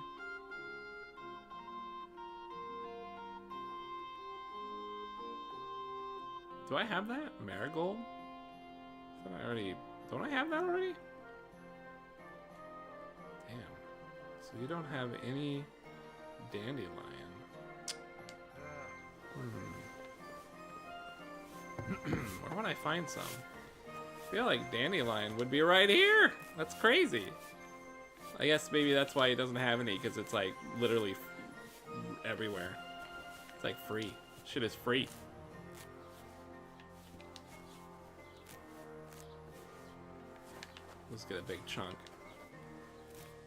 Do I have that? Marigold? Don't I have that already? Damn. So you don't have any dandelion. Where would I find some? I feel like dandelion would be right here. That's crazy. I guess maybe that's why he doesn't have any, because it's like literally everywhere. It's like free. Shit is free. Let's get a big chunk.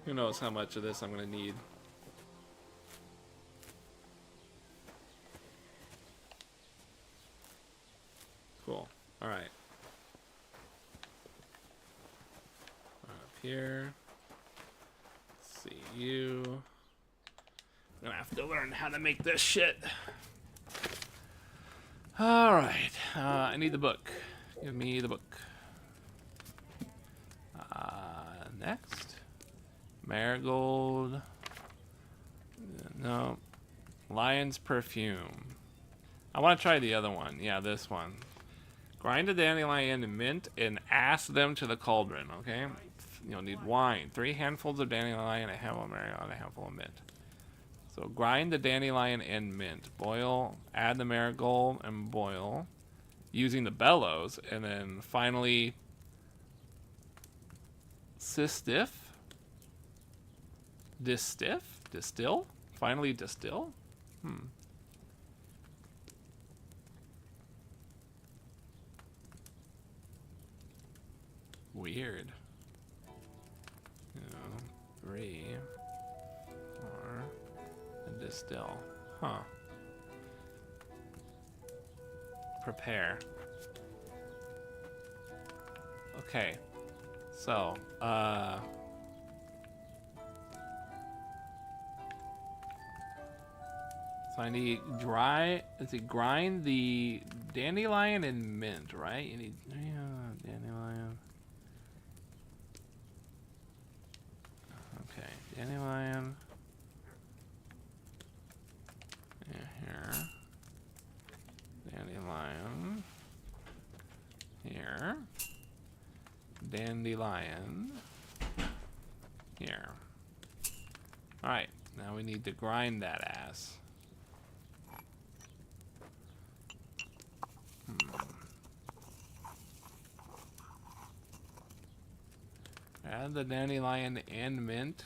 Who knows how much of this I'm gonna need. Cool. Alright. Up here. Let's see you. I'm gonna have to learn how to make this shit. Alright. I need the book. Give me the book. Next. Marigold. No. Lion's perfume. I want to try the other one. Yeah, this one. Grind a dandelion and mint and ask them to the cauldron, okay? You'll need wine. 3 handfuls of dandelion, a handful of marigold, and a handful of mint. So grind the dandelion and mint. Boil, add the marigold, and boil. Using the bellows, and then finally distill? Finally distill? Weird. 3, 4, and distill. Huh. Prepare. Okay. So, so I need grind the dandelion and mint, right? You need dandelion. Okay, dandelion. Here. Dandelion. Here. Dandelion. Here. Alright, now we need to grind that ass. Add the dandelion and mint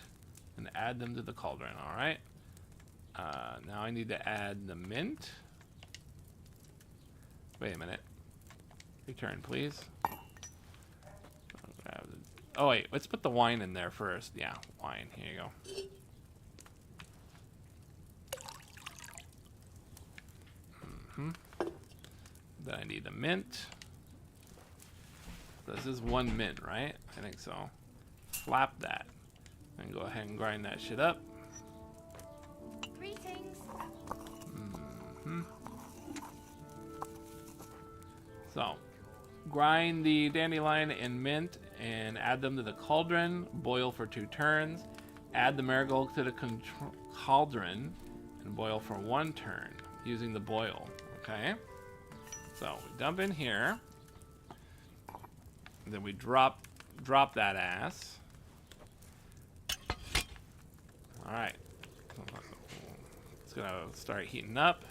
and add them to the cauldron. All right. Now I need to add the mint. Wait a minute. Return, please. Oh wait, let's put the wine in there first. Yeah, wine. Here you go. Then I need the mint. This is 1 mint, right? I think so. Flap that. And go ahead and grind that shit up. Greetings. So, grind the dandelion and mint and add them to the cauldron. Boil for 2 turns. Add the marigold to the cauldron and boil for 1 turn using the boil. Okay? So, we dump in here. Then we drop that ass. Alright. It's gonna start heating up.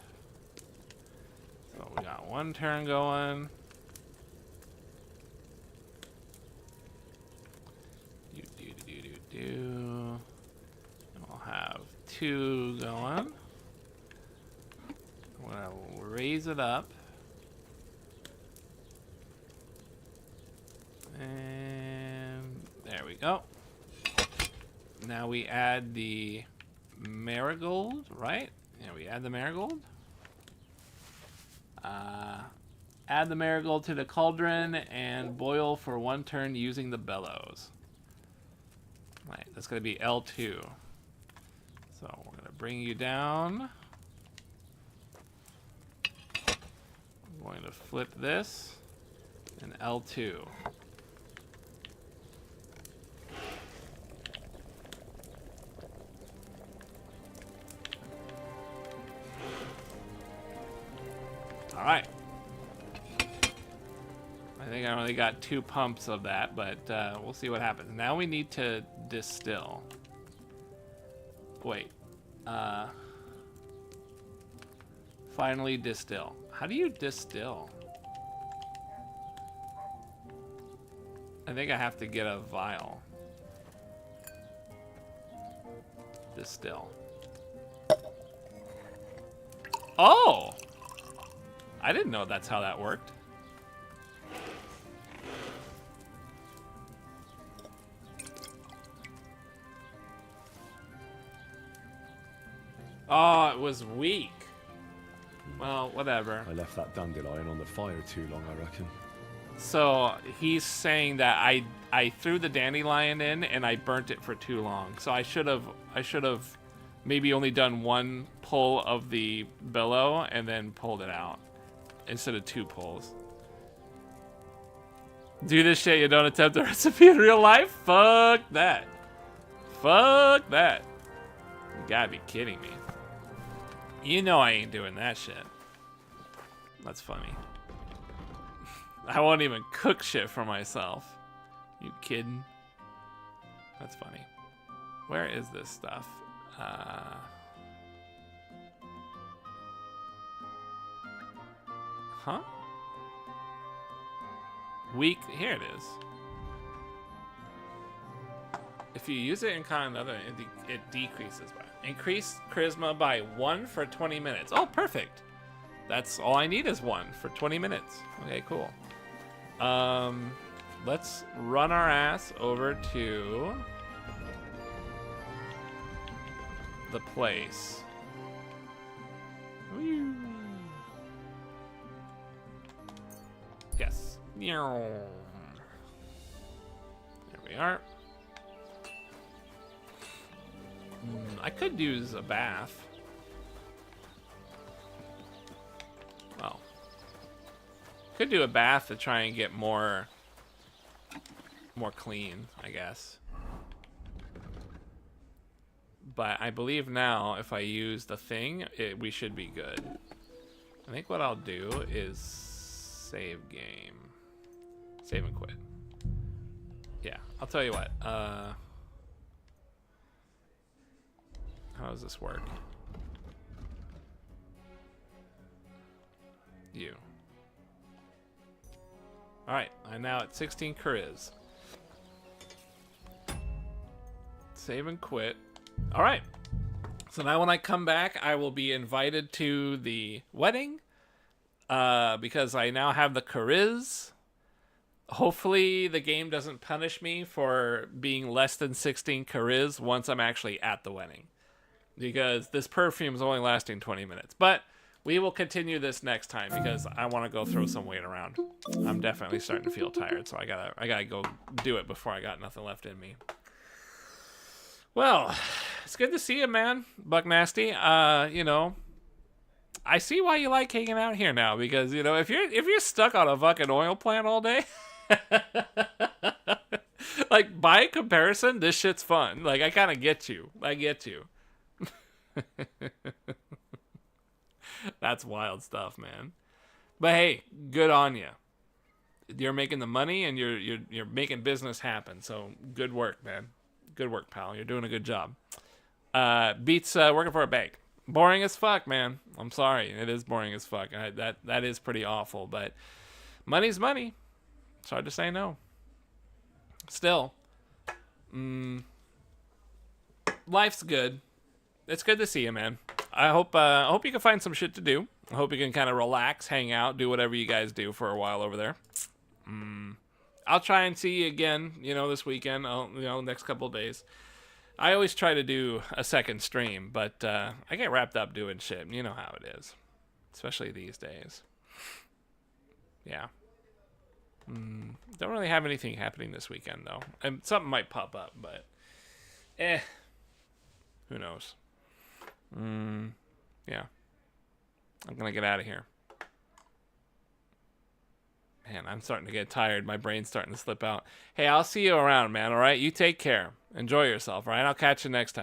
So we got 1 turn going. And we'll have 2 going. We'll raise it up. And there we go. Now we add the marigold, right? Yeah, we add the marigold. Add the marigold to the cauldron and boil for 1 turn using the bellows. Right, that's going to be L2. So we're going to bring you down. I'm going to flip this and L2. All right. I think I only got 2 pumps of that, but we'll see what happens. Now we need to distill. Wait. Finally distill. How do you distill? I think I have to get a vial. Distill. Oh! I didn't know that's how that worked. Oh, it was weak. Well, whatever. I left that dandelion on the fire too long, I reckon. So he's saying that I threw the dandelion in and I burnt it for too long. So I should have maybe only done 1 pull of the bellow and then pulled it out instead of 2 pulls. Do this shit, you don't attempt the recipe in real life? Fuck that. Fuck that. You gotta be kidding me. You know I ain't doing that shit. That's funny. I won't even cook shit for myself. You kidding? That's funny. Where is this stuff? Huh? Weak. Here it is. If you use it in kind of another, it decreases by. Increase charisma by 1 for 20 minutes. Oh, perfect. That's all I need is 1 for 20 minutes. Okay, cool. Let's run our ass over to the place. Whee! Yes. There we are. I could use a bath. Well, could do a bath to try and get more clean, I guess. But I believe now if I use the thing, we should be good. I think what I'll do is save game. Save and quit. Yeah, I'll tell you what. How does this work? You. Alright, I'm now at 16 charis. Save and quit. All right. So now when I come back, I will be invited to the wedding because I now have the Chariz. Hopefully the game doesn't punish me for being less than 16 Chariz once I'm actually at the wedding. Because this perfume is only lasting 20 minutes. But we will continue this next time because I want to go throw some weight around. I'm definitely starting to feel tired, so I gotta go do it before I got nothing left in me. Well, it's good to see you, man, Buck Nasty. You know, I see why you like hanging out here now because you know if you're stuck on a fucking oil plant all day, like by comparison, this shit's fun. Like I kind of get you. I get you. That's wild stuff, man. But hey, good on you. You're making the money and you're making business happen. So good work, man. Good work, pal. You're doing a good job. Beats working for a bank. Boring as fuck, man. I'm sorry. It is boring as fuck. That is pretty awful. But money's money. It's hard to say no. Still, life's good. It's good to see you, man. I hope you can find some shit to do. I hope you can kind of relax, hang out, do whatever you guys do for a while over there. I'll try and see you again, you know, this weekend, next couple of days. I always try to do a second stream, but I get wrapped up doing shit. You know how it is, especially these days. Yeah. Don't really have anything happening this weekend, though. And something might pop up, but who knows? Yeah. I'm gonna get out of here. Man, I'm starting to get tired. My brain's starting to slip out. Hey, I'll see you around, man, all right? You take care. Enjoy yourself, all right? I'll catch you next time.